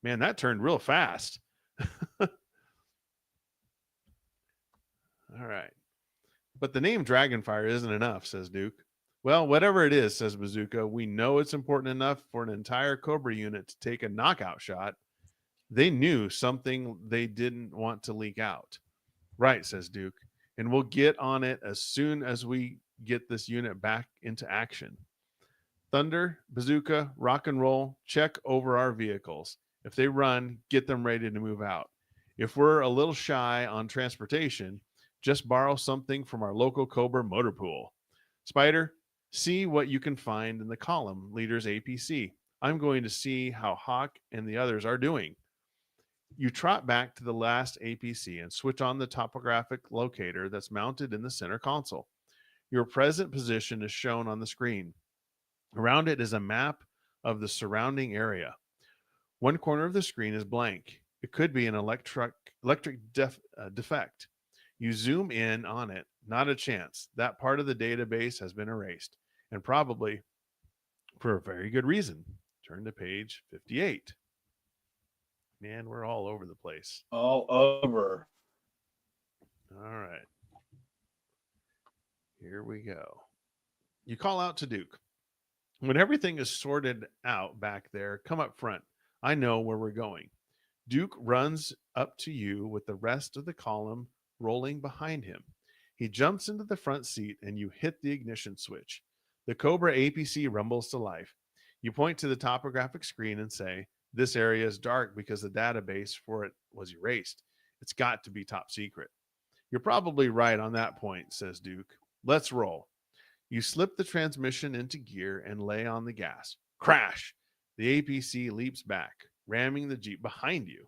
Man, that turned real fast. All right. But the name Dragonfire isn't enough, says Duke. Well, whatever it is, says Bazooka, we know it's important enough for an entire Cobra unit to take a knockout shot. They knew something they didn't want to leak out. Right, says Duke. And we'll get on it as soon as we get this unit back into action. Thunder, Bazooka, rock and roll, check over our vehicles. If they run, get them ready to move out. If we're a little shy on transportation, just borrow something from our local Cobra motor pool. Spider, see what you can find in the column leader's APC. I'm going to see how Hawk and the others are doing. You trot back to the last APC and switch on the topographic locator that's mounted in the center console. Your present position is shown on the screen. Around it is a map of the surrounding area. One corner of the screen is blank. It could be an electric defect. You zoom in on it. Not a chance. That part of the database has been erased, and probably for a very good reason. Turn to page 58. Man, we're all over the place. All over. All right. Here we go. You call out to Duke. When everything is sorted out back there, come up front. I know where we're going. Duke runs up to you with the rest of the column rolling behind him. He jumps into the front seat and you hit the ignition switch. The Cobra APC rumbles to life. You point to the topographic screen and say, "This area is dark because the database for it was erased. It's got to be top secret." You're probably right on that point, says Duke. Let's roll. You slip the transmission into gear and lay on the gas. Crash! The APC leaps back, ramming the Jeep behind you.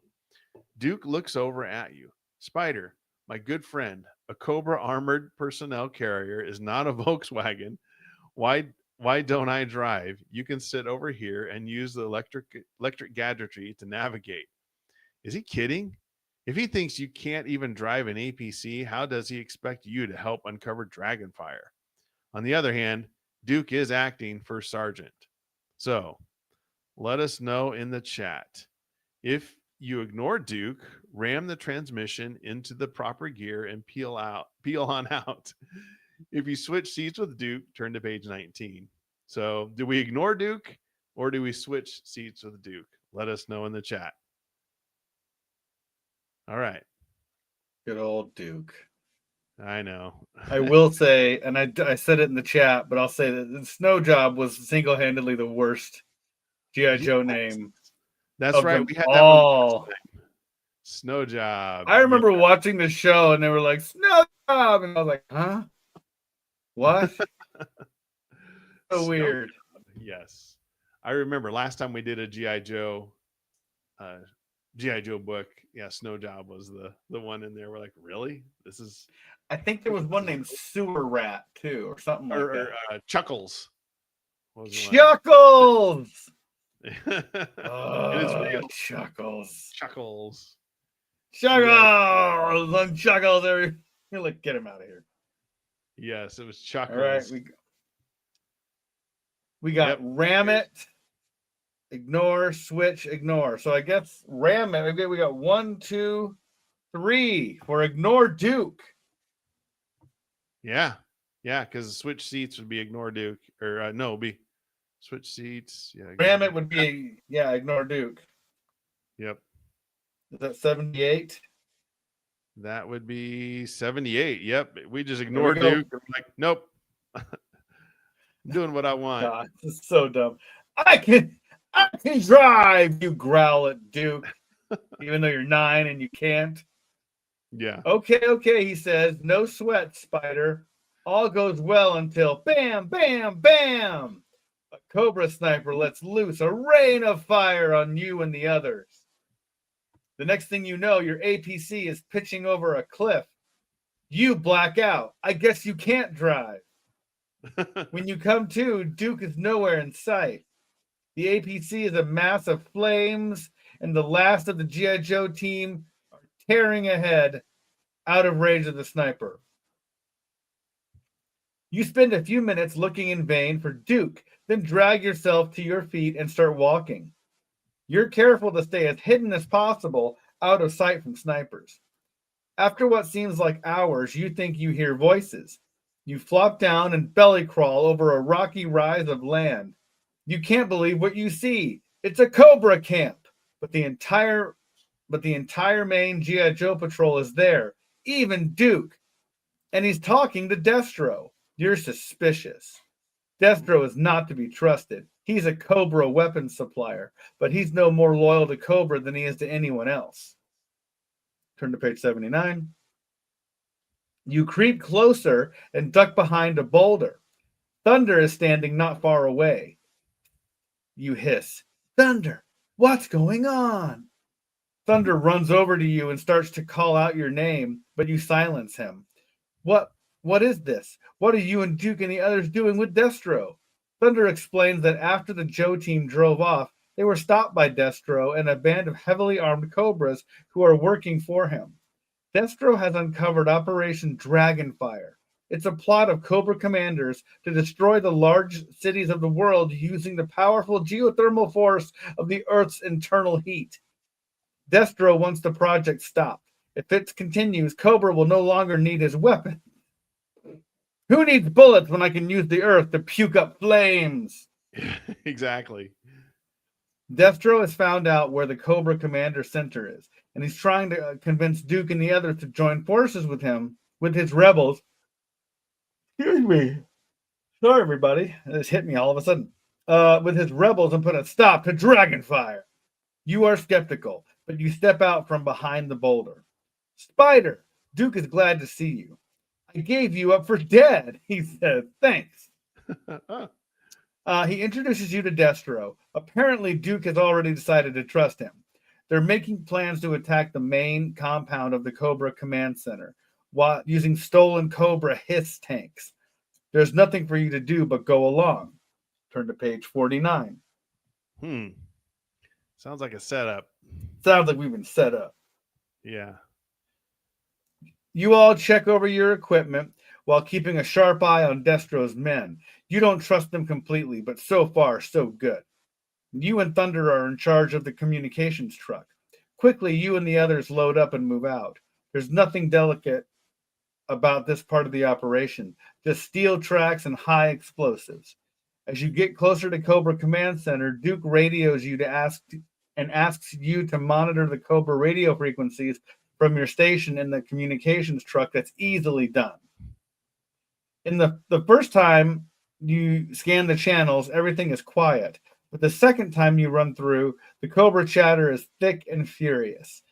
Duke looks over at you. Spider, my good friend, a Cobra armored personnel carrier is not a Volkswagen. Why don't I drive? You can sit over here and use the electric gadgetry to navigate. Is he kidding? If he thinks you can't even drive an APC, how does he expect you to help uncover Dragonfire? On the other hand, Duke is acting first sergeant. So let us know in the chat. If you ignore Duke, ram the transmission into the proper gear and peel on out. If you switch seats with Duke, turn to page 19. So do we ignore Duke or do we switch seats with Duke? Let us know in the chat. All right. Good old Duke. I know. I will say, and I said it in the chat, but I'll say that the Snow Job was single-handedly the worst G.I. Joe name. That's right. We had all. That Snow Job. I remember watching the show and they were like, "Snow Job," and I was like, "Huh? What?" So weird. Yes. I remember last time we did a G.I. Joe book. Yeah, Snow Job was the one in there. We're like, really? This is. I think there was one named Sewer Rat too, or something like that. Chuckles. Chuckles. It's real. Chuckles. Chuckles. Chuckles. On Chuckles. You're like, get him out of here. Yes, it was Chuckles. All right, we got ram it, ignore, switch, ignore. So I guess ram it. We got 1, 2, 3 for ignore Duke. Yeah, because switch seats would be ignore Duke, or no, be switch seats. Yeah, ram it would be ignore Duke. Yep. Is that 78? That would be 78. Yep. We just ignore Duke. I'm like, nope. I'm doing what I want. God, this is so dumb. I can drive, you growl at Duke, even though you're 9 and you can't. Yeah. Okay, he says. No sweat, Spider. All goes well until bam, bam, bam. A Cobra sniper lets loose a rain of fire on you and the others. The next thing you know, your APC is pitching over a cliff. You black out. I guess you can't drive. When you come to, Duke is nowhere in sight. The APC is a mass of flames, and the last of the G.I. Joe team are tearing ahead out of range of the sniper. You spend a few minutes looking in vain for Duke, then drag yourself to your feet and start walking. You're careful to stay as hidden as possible out of sight from snipers. After what seems like hours, you think you hear voices. You flop down and belly crawl over a rocky rise of land. You can't believe what you see. It's a Cobra camp, but the entire main G.I. Joe patrol is there, even Duke. And he's talking to Destro. You're suspicious. Destro is not to be trusted. He's a Cobra weapons supplier, but he's no more loyal to Cobra than he is to anyone else. Turn to page 79. You creep closer and duck behind a boulder. Thunder is standing not far away. You hiss, Thunder, what's going on? Thunder runs over to you and starts to call out your name, but you silence him. What is this? What are you and Duke and the others doing with Destro? Thunder explains that after the Joe team drove off, they were stopped by Destro and a band of heavily armed Cobras who are working for him. Destro has uncovered Operation Dragonfire. It's a plot of Cobra commanders to destroy the large cities of the world using the powerful geothermal force of the Earth's internal heat. Destro wants the project stopped. If it continues, Cobra will no longer need his weapon. Who needs bullets when I can use the Earth to puke up flames? Exactly. Destro has found out where the Cobra Commander Center is, and he's trying to convince Duke and the others to join forces with him, with his rebels. Excuse me. Sorry, everybody. This hit me all of a sudden. With his rebels and put a stop to Dragonfire. You are skeptical, but you step out from behind the boulder. Spider, Duke is glad to see you. I gave you up for dead, he says. Thanks. He introduces you to Destro. Apparently, Duke has already decided to trust him. They're making plans to attack the main compound of the Cobra Command Center while using stolen Cobra hiss tanks. There's nothing for you to do but go along. Turn to page 49. Sounds like a setup. Sounds like we've been set up. Yeah. You all check over your equipment while keeping a sharp eye on Destro's men. You don't trust them completely, but so far, so good. You and Thunder are in charge of the communications truck. Quickly, you and the others load up and move out. There's nothing delicate about this part of the operation, just steel tracks and high explosives. As you get closer to Cobra Command Center, Duke radios you asks you to monitor the Cobra radio frequencies from your station in the communications truck. That's easily done. In the first time you scan the channels, everything is quiet. But the second time you run through, the Cobra chatter is thick and furious.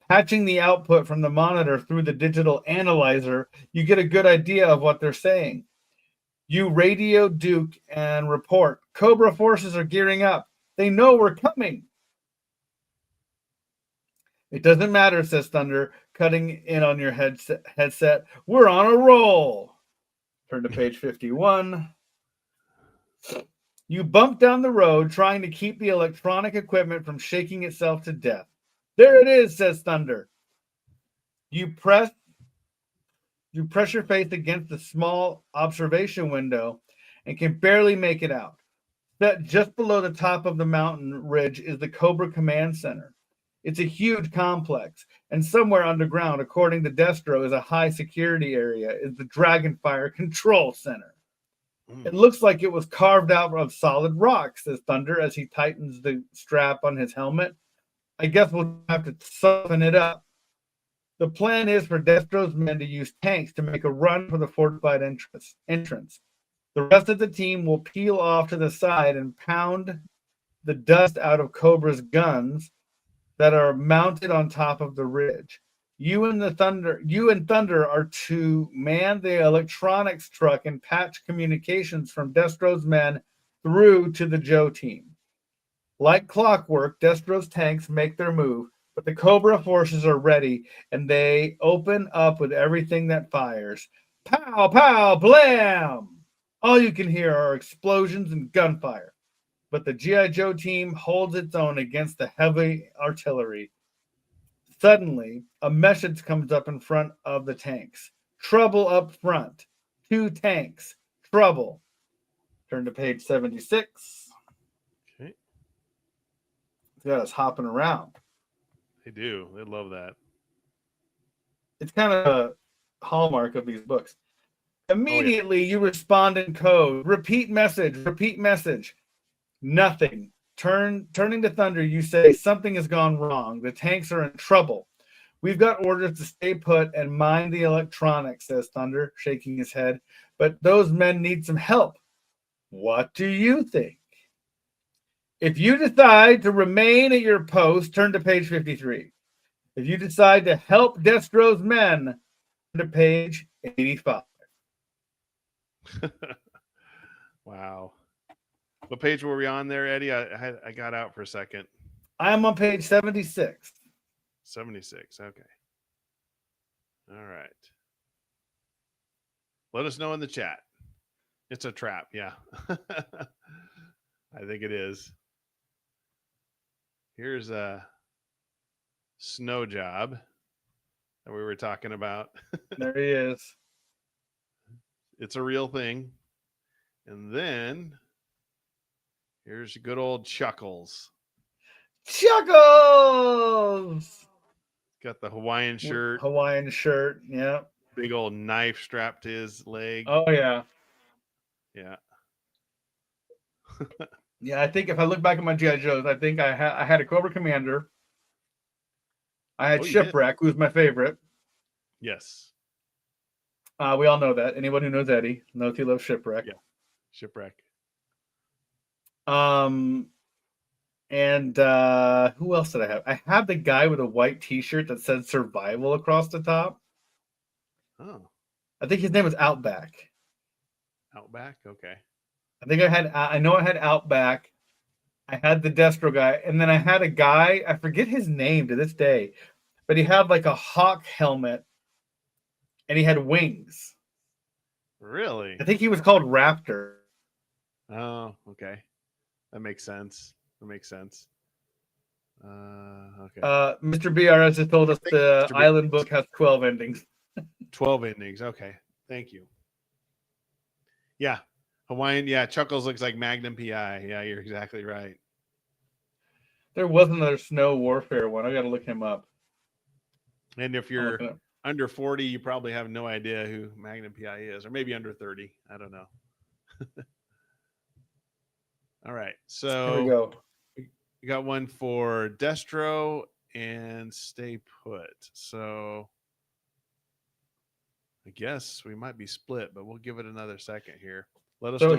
Patching the output from the monitor through the digital analyzer, you get a good idea of what they're saying. You radio Duke and report, Cobra forces are gearing up. They know we're coming. It doesn't matter, says Thunder, cutting in on your headset. We're on a roll. Turn to page 51. You bump down the road, trying to keep the electronic equipment from shaking itself to death. There it is, says Thunder. You press your face against the small observation window and can barely make it out. Set just below the top of the mountain ridge is the Cobra Command Center. It's a huge complex, and somewhere underground, according to Destro, is a high security area, is the Dragonfire Control Center. It looks like it was carved out of solid rock, says Thunder as he tightens the strap on his helmet. I guess we'll have to soften it up. The plan is for Destro's men to use tanks to make a run for the fortified entrance. The rest of the team will peel off to the side and pound the dust out of Cobra's guns that are mounted on top of the ridge. You and Thunder are to man the electronics truck and patch communications from Destro's men through to the Joe team. Like clockwork, Destro's tanks make their move, But the Cobra forces are ready, and they open up with everything that fires. Pow, pow, blam! All you can hear are explosions and gunfire. But the G.I. Joe team holds its own against the heavy artillery. Suddenly, a message comes up in front of the tanks. Trouble up front. 2 tanks. Trouble. Turn to page 76. Okay. It's got us hopping around. They do. They love that. It's kind of a hallmark of these books. Immediately, you respond in code. Repeat message. Repeat message. Nothing. Turning to Thunder, you say something has gone wrong. The tanks are in trouble. We've got orders to stay put and mind the electronics, says Thunder, shaking his head. But those men need some help. What do you think? If you decide to remain at your post, turn to page 53. If you decide to help Destro's men, turn to page 85. Wow. What page were we on there, Eddie? I got out for a second. I am on page 76. 76. Okay. All right. Let us know in the chat. It's a trap. Yeah. I think it is. Here's a snow job that we were talking about. There he is. It's a real thing. And then here's good old Chuckles. Chuckles! Got the Hawaiian shirt. Yeah. Big old knife strapped to his leg. Oh, yeah. Yeah. Yeah, I think if I look back at my G.I. Joes, I think I had a Cobra Commander. I had Shipwreck, who's my favorite. Yes. We all know that. Anyone who knows Eddie knows he loves Shipwreck. Yeah. Shipwreck. And who else did I have? I had the guy with a white T-shirt that said "Survival" across the top. Oh. I think his name was Outback. Outback? Okay. I know I had Outback. I had the Destro guy, and then I had a guy, I forget his name to this day, but he had like a hawk helmet and he had wings. Really? I think he was called Raptor. Oh, okay. That makes sense. Okay. Mr. BRS has told us the Island book has 12 endings. 12 endings. Okay. Thank you. Yeah. Hawaiian. Yeah. Chuckles looks like Magnum PI. Yeah, you're exactly right. There was another Snow Warfare one. I got to look him up. And if you're under 40, you probably have no idea who Magnum PI is, or maybe under 30. I don't know. All right. So here we go. We got one for Destro and Stay Put. So I guess we might be split, but we'll give it another second here. Let us know.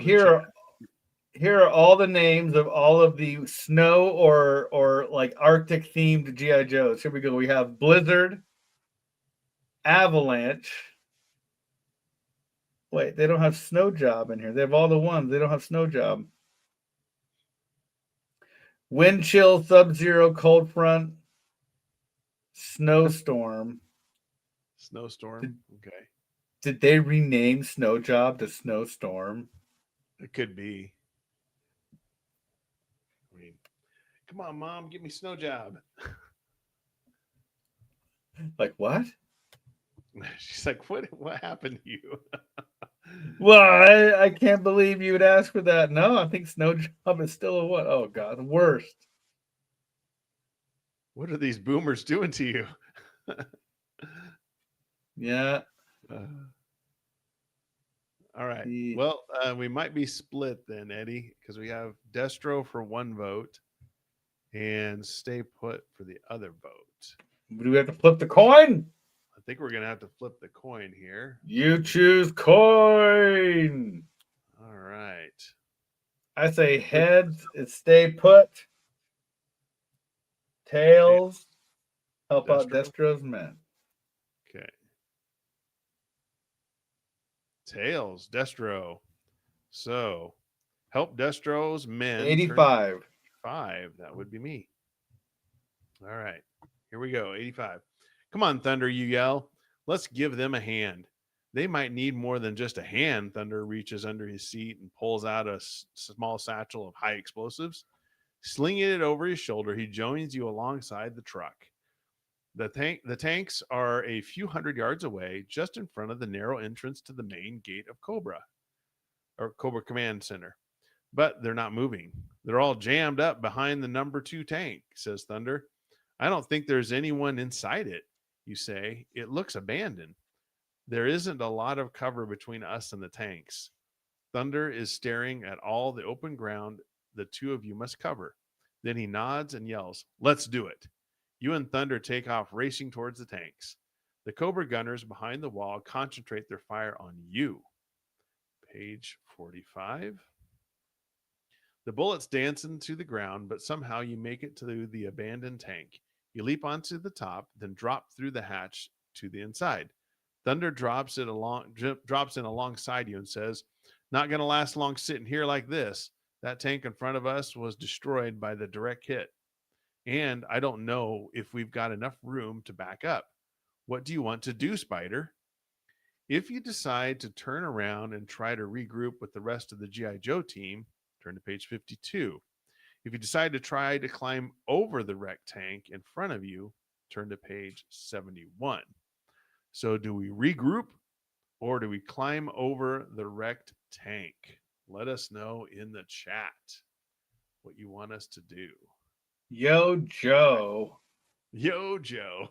Here are all the names of all of the snow or like Arctic themed G.I. Joes. Here we go. We have Blizzard, Avalanche. Wait, they don't have Snow Job in here. They have all the ones. They don't have Snow Job. Wind Chill, Sub-Zero, Cold Front, Snowstorm. Snowstorm. Okay. Did they rename Snow Job to Snowstorm? It could be. I mean, come on, Mom, give me Snow Job. Like what? She's like, what happened to you? Well, I can't believe you would ask for that. No, I think Snow Job is still a what? Oh God, the worst. What are these boomers doing to you? Yeah. All right. Well, we might be split then, Eddie, because we have Destro for one vote and Stay Put for the other vote. Do we have to flip the coin? I think we're going to have to flip the coin here. You choose coin. All right. I say heads, it's Stay Put. Tails, help out Destro's men. Okay. Tails, Destro. So, help Destro's men. 85. 5. That would be me. All right. Here we go. 85. Come on, Thunder, you yell. Let's give them a hand. They might need more than just a hand. Thunder reaches under his seat and pulls out a small satchel of high explosives. Slinging it over his shoulder, he joins you alongside the truck. The tanks are a few hundred yards away, just in front of the narrow entrance to the main gate of Cobra Command Center. But they're not moving. They're all jammed up behind the number 2 tank, says Thunder. I don't think there's anyone inside it, you say. It looks abandoned. There isn't a lot of cover between us and the tanks. Thunder is staring at all the open ground the two of you must cover. Then he nods and yells, "Let's do it." You and Thunder take off racing towards the tanks. The Cobra gunners behind the wall concentrate their fire on you. Page 45. The bullets dance into the ground, but somehow you make it to the abandoned tank. You leap onto the top, then drop through the hatch to the inside. Thunder drops in alongside you and says, "Not going to last long sitting here like this. That tank in front of us was destroyed by the direct hit. And I don't know if we've got enough room to back up. What do you want to do, Spider?" If you decide to turn around and try to regroup with the rest of the G.I. Joe team, turn to page 52. If you decide to try to climb over the wrecked tank in front of you, turn to page 71. So do we regroup or do we climb over the wrecked tank? Let us know in the chat what you want us to do. Yo, Joe. Yo, Joe.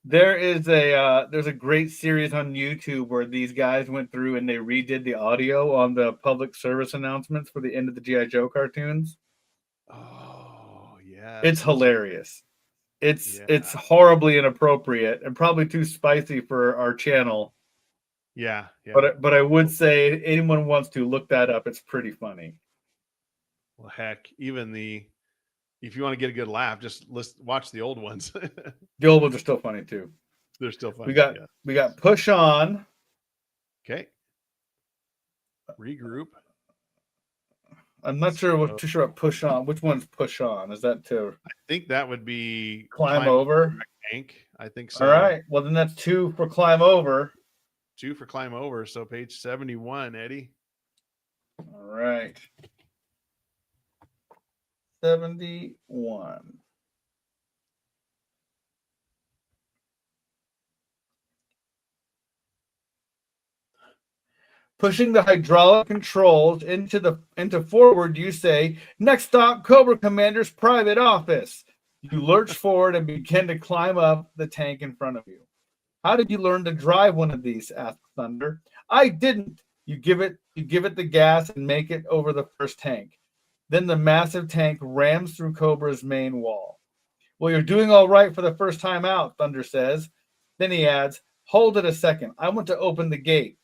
There's a great series on YouTube where these guys went through and they redid the audio on the public service announcements for the end of the G.I. Joe cartoons. Oh, yeah. It's hilarious. It's horribly inappropriate and probably too spicy for our channel. Yeah. But I would say anyone wants to look that up. It's pretty funny. Well, heck, even if you want to get a good laugh, just watch the old ones. The old ones are still funny too. They're still funny. We got Push On. Okay. Regroup. I'm not too sure what Push On. Which one's Push On? Is that to? I think that would be Climb Over. Tank. I think so. All right. Well, then that's 2 for Climb Over. 2 for Climb Over. So page 71, Eddie. All right. 71. Pushing the hydraulic controls into forward, you say, "Next stop, Cobra Commander's private office." You lurch forward and begin to climb up the tank in front of you. "How did you learn to drive one of these?" asks Thunder. "I didn't." You give it the gas and make it over the first tank. Then the massive tank rams through Cobra's main wall. "Well, you're doing all right for the first time out," Thunder says. Then he adds, "Hold it a second. I want to open the gate."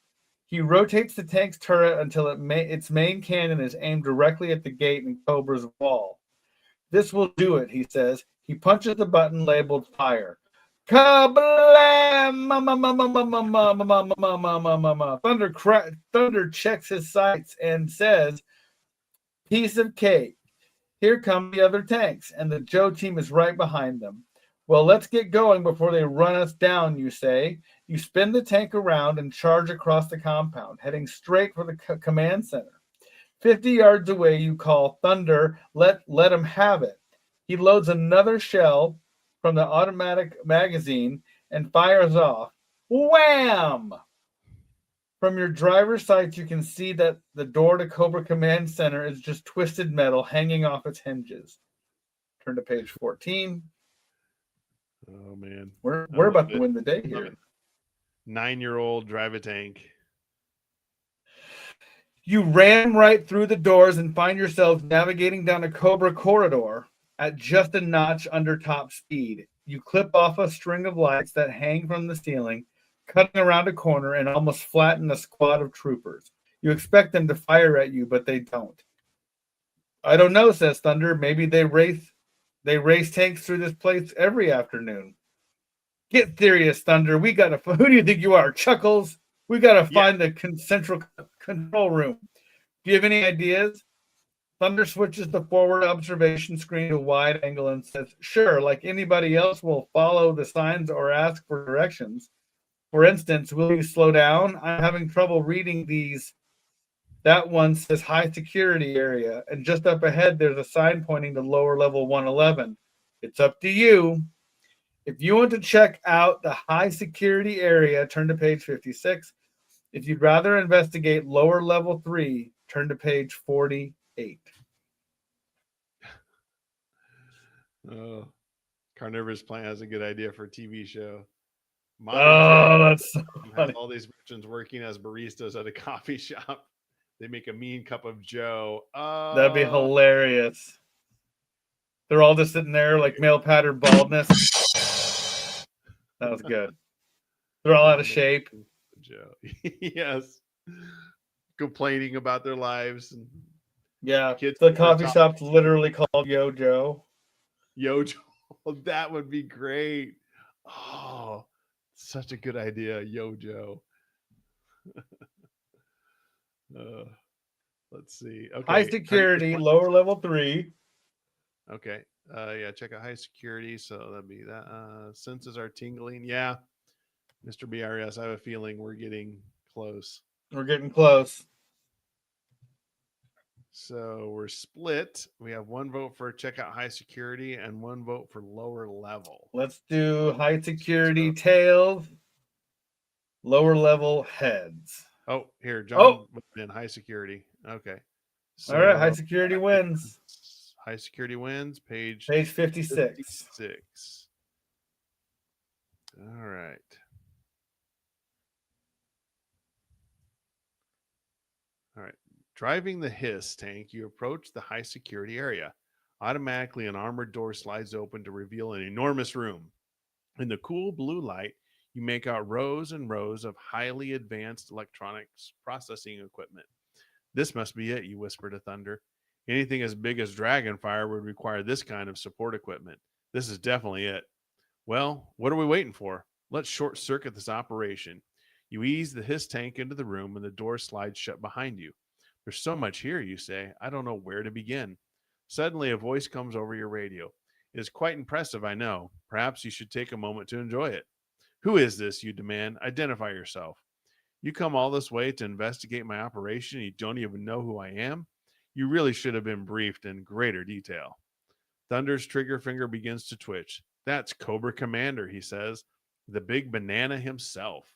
He rotates the tank's turret until its main cannon is aimed directly at the gate in Cobra's wall. "This will do it," he says. He punches the button labeled fire. Kablam! Thunder checks his sights and says, "Piece of cake. Here come the other tanks, and the Joe team is right behind them." "Well, let's get going before they run us down," you say. You spin the tank around and charge across the compound, heading straight for the command center. 50 yards away, you call, "Thunder, let him have it." He loads another shell from the automatic magazine and fires off. Wham! From your driver's sights, you can see that the door to Cobra Command Center is just twisted metal hanging off its hinges. Turn to page 14. Oh, man. We're about to win the day here. 9-year-old drive a tank. You ram right through the doors and find yourselves navigating down a Cobra corridor at just a notch under top speed. You clip off a string of lights that hang from the ceiling, cutting around a corner and almost flatten a squad of troopers. You expect them to fire at you, but they don't. "I don't know," says Thunder. "Maybe they race tanks through this place every afternoon." "Get serious, Thunder. Who do you think you are, Chuckles? We gotta find the central control room. Do you have any ideas?" Thunder switches the forward observation screen to wide angle and says, sure, like anybody else, will follow the signs or ask for directions. For instance, will you slow down? I'm having trouble reading these. That one says high security area, and just up ahead, there's a sign pointing to lower level 111. It's up to you. If you want to check out the high security area, turn to page 56. If you'd rather investigate lower level 3, turn to page 48. Oh, Carnivorous Plant has a good idea for a TV show. Modern That's so has funny. all these merchants working as baristas at a coffee shop. They make a mean cup of Joe. That'd be hilarious. They're all just sitting there like male pattern baldness. That was good. They're all out of shape. Joe. Yes. Complaining about their lives. And yeah. kids The coffee shop's literally called Yo Joe. Yo Joe. That would be great. Oh, such a good idea. Yo Joe. Let's see. Okay. High security, lower level 3. Okay. Yeah, check out high security. So that'd be that. Senses are tingling. Yeah. Mr. BRS, I have a feeling we're getting close. We're getting close. So we're split. We have one vote for check out high security and one vote for lower level. Let's do high security tails, lower level heads. Oh, here, John in high security. Okay. So, all right, high security wins. High security wins. Page 56. All right. All right. Driving the Hiss tank, you approach the high security area. Automatically, an armored door slides open to reveal an enormous room. In the cool blue light, you make out rows and rows of highly advanced electronics processing equipment. This must be it, you whisper to Thunder. Anything as big as Dragonfire would require this kind of support equipment. This is definitely it. Well, what are we waiting for? Let's short circuit this operation. You ease the Hiss tank into the room and the door slides shut behind you. There's so much here, you say. I don't know where to begin. Suddenly, a voice comes over your radio. It is quite impressive, I know. Perhaps you should take a moment to enjoy it. Who is this, you demand? Identify yourself. You come all this way to investigate my operation and you don't even know who I am? You really should have been briefed in greater detail. Thunder's trigger finger begins to twitch. That's Cobra Commander, he says. The big banana himself.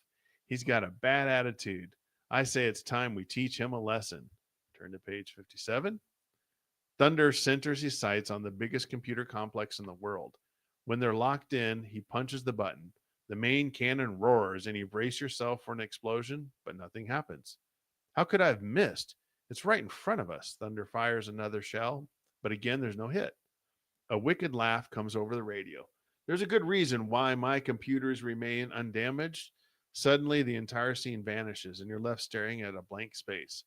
He's got a bad attitude. I say it's time we teach him a lesson. Turn to page 57. Thunder centers his sights on the biggest computer complex in the world. When they're locked in, he punches the button. The main cannon roars and you brace yourself for an explosion, but nothing happens. How could I have missed? It's right in front of us. Thunder fires another shell, but again, there's no hit. A wicked laugh comes over the radio. There's a good reason why my computers remain undamaged. Suddenly, the entire scene vanishes and you're left staring at a blank space.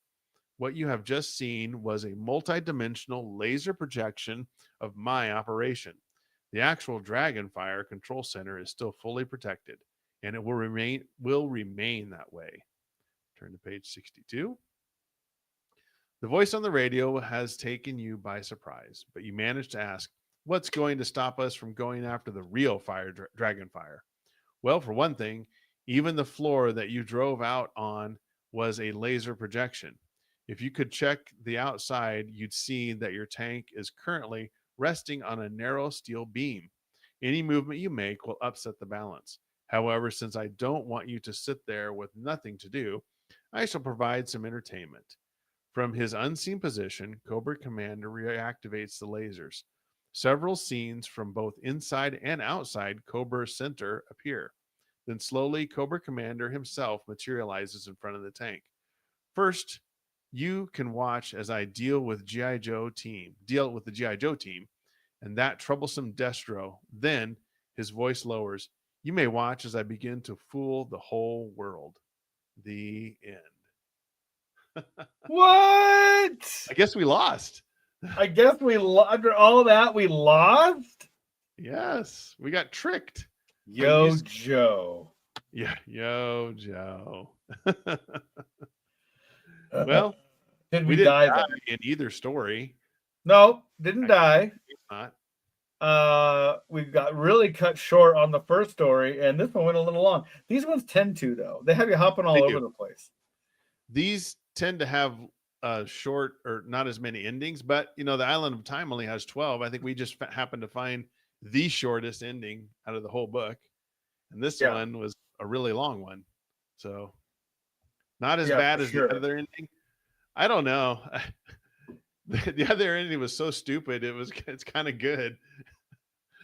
What you have just seen was a multi-dimensional laser projection of my operation. The actual Dragonfire control center is still fully protected, and it will remain that way. Turn to page 62. The voice on the radio has taken you by surprise, but you manage to ask, what's going to stop us from going after the real Dragonfire? Well, for one thing, even the floor that you drove out on was a laser projection. If you could check the outside, you'd see that your tank is currently resting on a narrow steel beam. Any movement you make will upset the balance. However, since I don't want you to sit there with nothing to do, I shall provide some entertainment. From his unseen position, Cobra Commander reactivates the lasers. Several scenes from both inside and outside Cobra Center appear. Then slowly, Cobra Commander himself materializes in front of the tank. First, you can watch as I deal with the G.I. Joe team, and that troublesome Destro. Then his voice lowers. You may watch as I begin to fool the whole world. The end. What? I guess we lost. After all that, we lost? Yes, we got tricked. Yo Joe. Yeah, Yo Joe. Well, did we die in either story. No, didn't die. He's not. We got really cut short on the first story, and this one went a little long. These ones tend to, though. They have you hopping all over the place. These tend to have short or not as many endings, but the Island of Time only has 12. I think we just happened to find the shortest ending out of the whole book, and this one was a really long one, so not as bad as the other ending. I don't know. The other ending was so stupid. It's kind of good.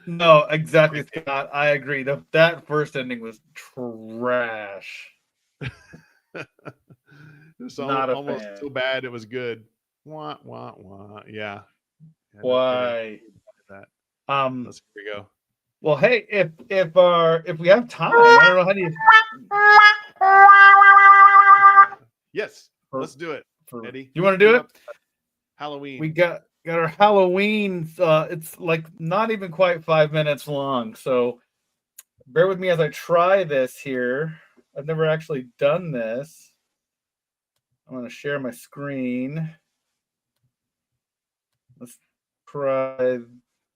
No, exactly, Scott. I agree. That first ending was trash. It's almost so bad it was good. Wah wah wah. Yeah. Why? That. Let's here we go. Well, hey, if we have time, I don't know how do you. Yes, let's do it, Eddie. You want to do it? Halloween. We got our Halloween. It's like not even quite 5 minutes long, so bear with me as I try this here. I've never actually done this. I'm going to share my screen. Let's try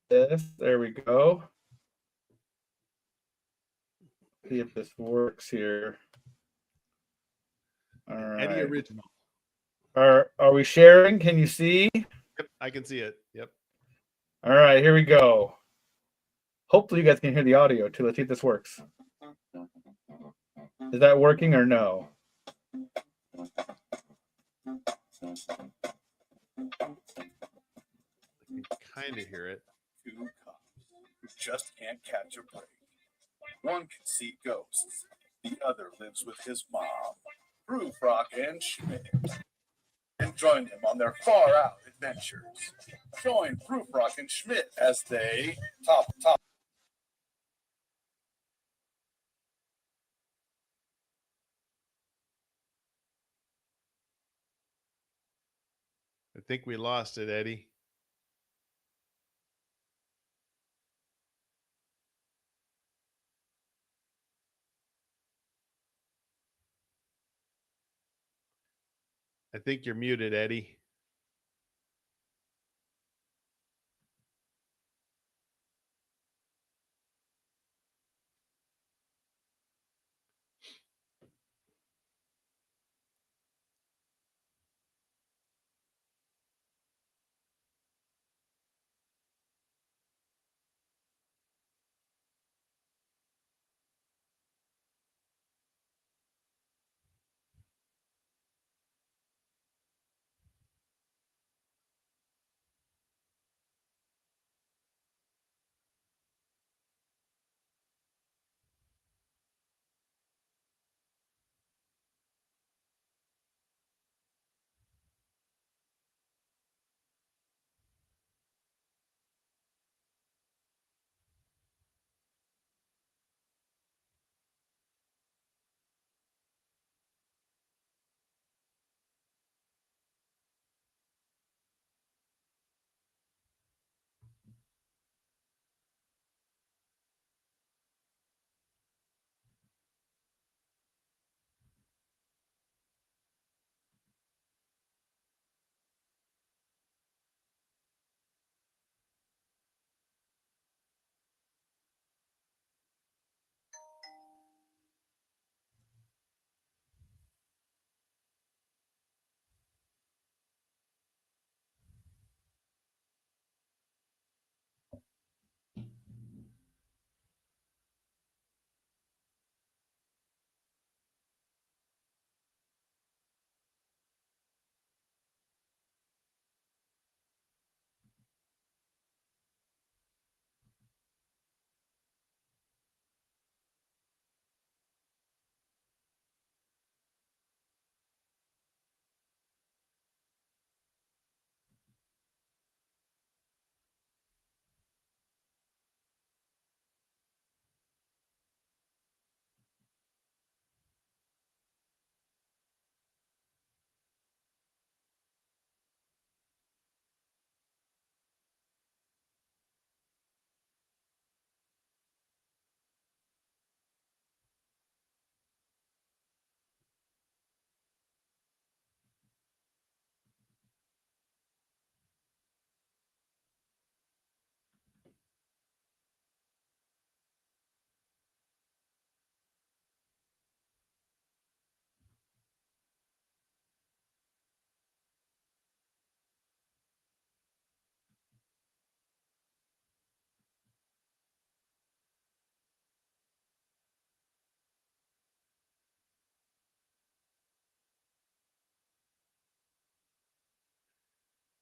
this. There we go. See if this works here. All right. Eddie Original. Are we sharing? Can you see? Yep, I can see it. Yep. All right, here we go. Hopefully you guys can hear the audio too. Let's see if this works. Is that working or no? I can kind of hear it. Two cops who just can't catch a break. One can see ghosts. The other lives with his mom, Prufrock and Schmidt. And join them on their far-out adventures. Join Prufrock and Schmidt as they top. I think we lost it, Eddie. I think you're muted, Eddie.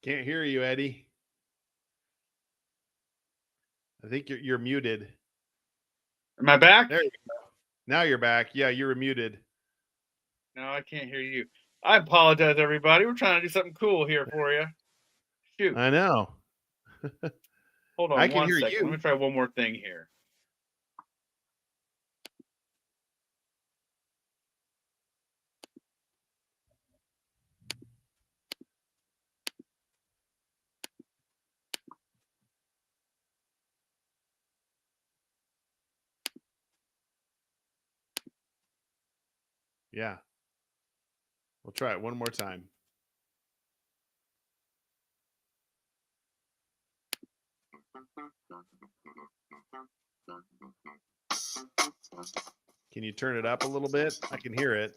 Can't hear you, Eddie. I think you're muted. Am I back? There you go. Now you're back. Yeah, you were muted. No, I can't hear you. I apologize, everybody. We're trying to do something cool here for you. Shoot. I know. Hold on I can one hear second. you. Let me try one more thing here. Yeah. We'll try it one more time. Can you turn it up a little bit? I can hear it.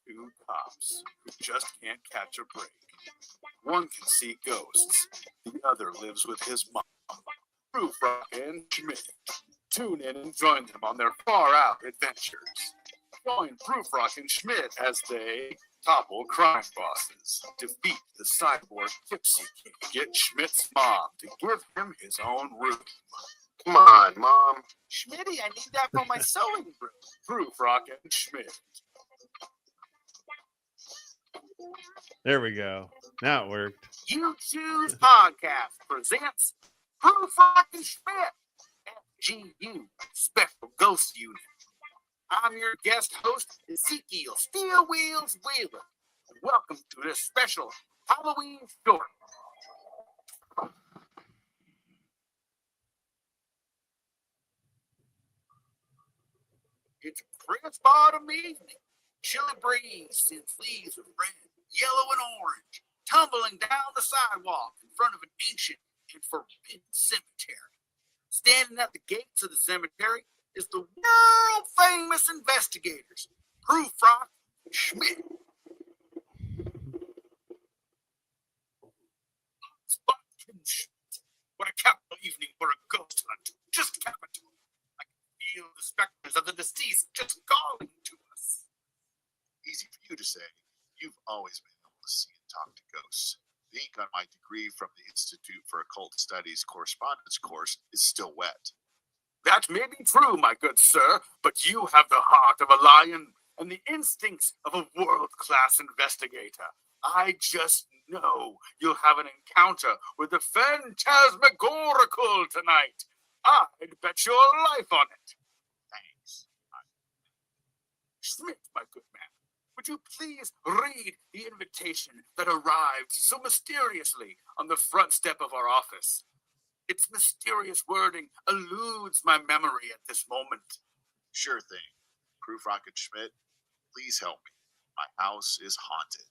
Two cops who just can't catch a break. One can see ghosts, the other lives with his mom. Proof Rock and Schmidt. Tune in and join them on their far-out adventures. Join Proof Rock and Schmidt as they topple crime bosses, defeat the cyborg Gypsy King, get Schmidt's mom to give him his own room. Come on, Mom. Schmitty, I need that for my sewing room. Proof Rock and Schmidt. There we go. Now it worked. Uchoosepodcast presents Proof Rock and Schmidt, FGU, Special Ghost Unit. I'm your guest host, Ezekiel Steel Wheels Wheeler. Welcome to this special Halloween story. It's a crisp autumn evening. Chilly breeze sends leaves of red, yellow, and orange tumbling down the sidewalk in front of an ancient and forbidden cemetery. Standing at the gates of the cemetery is the world-famous investigators, Proof Rock and Schmidt. What a capital evening for a ghost hunt. Just capital. I can feel the specters of the deceased just calling to us. Easy for you to say. You've always been able to see and talk to ghosts. The ink on my degree from the Institute for Occult Studies correspondence course is still wet. That may be true, my good sir, but you have the heart of a lion and the instincts of a world-class investigator. I just know you'll have an encounter with the phantasmagorical tonight. I'd bet your life on it. Thanks. Schmidt, my good man, would you please read the invitation that arrived so mysteriously on the front step of our office? Its mysterious wording eludes my memory at this moment. Sure thing. Proof Rocket Schmidt, please help me. My house is haunted.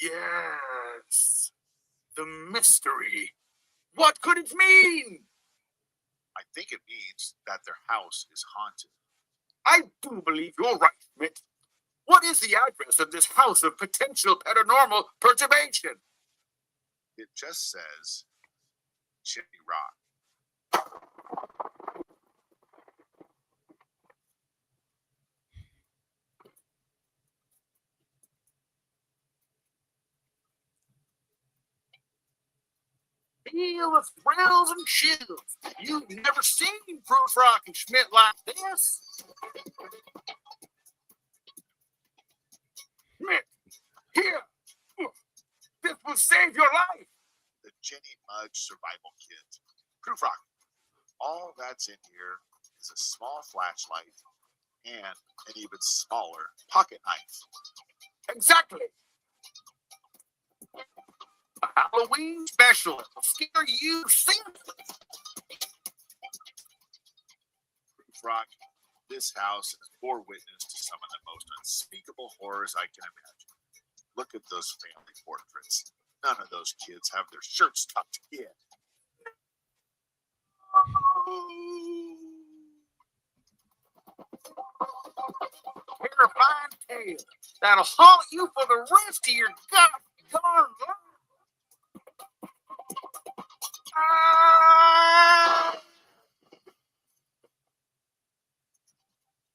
Yes, the mystery. What could it mean? I think it means that their house is haunted. I do believe you're right, Schmidt. What is the address of this house of potential paranormal perturbation? It just says Chimney Rock. Feel the thrills and chills. You've never seen Proof Rock and Schmidt like this. Schmidt, here. This will save your life. The Jenny Mudge Survival Kit. Proof Rock. All that's in here is a small flashlight and an even smaller pocket knife. Exactly. A Halloween special that will scare you simply. Proof Rock, this house has bore witness to some of the most unspeakable horrors I can imagine. Look at those family portraits. None of those kids have their shirts tucked in. Terrifying tale that'll haunt you for the rest of your goddamn life.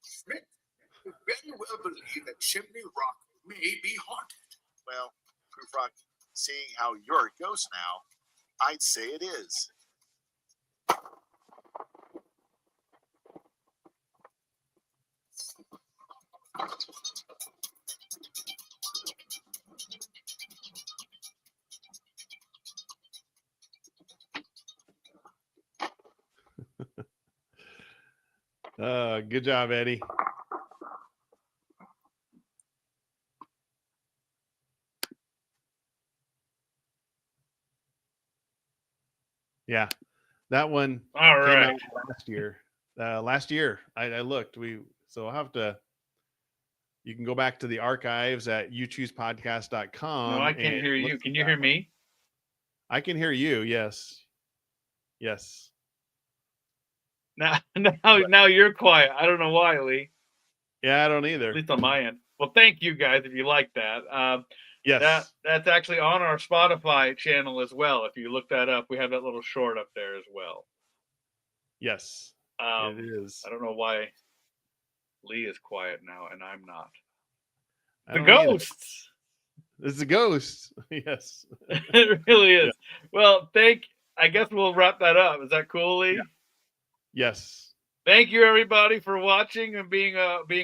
Schmidt, you very well believe that Chimney Rock may be haunted. Well, Proof Rock, seeing how you're a ghost now, I'd say it is. Good job, Eddie. Yeah, that one All came right. out last year. I looked. So I'll have to. You can go back to the archives at uchoosepodcast.com. No, I can't hear you. Can you hear me? I can hear you. Yes. Now you're quiet. I don't know why, Lee. Yeah, I don't either. At least on my end. Well, thank you guys if you like that. Yes. That's actually on our Spotify channel as well. If you look that up, we have that little short up there as well. Yes. It is. I don't know why Lee is quiet now and I'm not. The ghosts. It's a ghost. Yes. It really is. Yeah. Well, I guess we'll wrap that up. Is that cool, Lee? Yeah. Yes. Thank you, everybody, for watching and being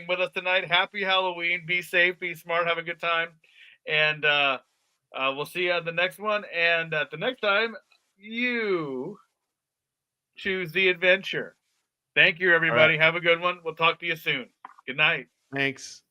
with us tonight. Happy Halloween. Be safe, be smart, have a good time. And we'll see you on the next one. And at the next time, you choose the adventure. Thank you, everybody. Right. Have a good one. We'll talk to you soon. Good night. Thanks.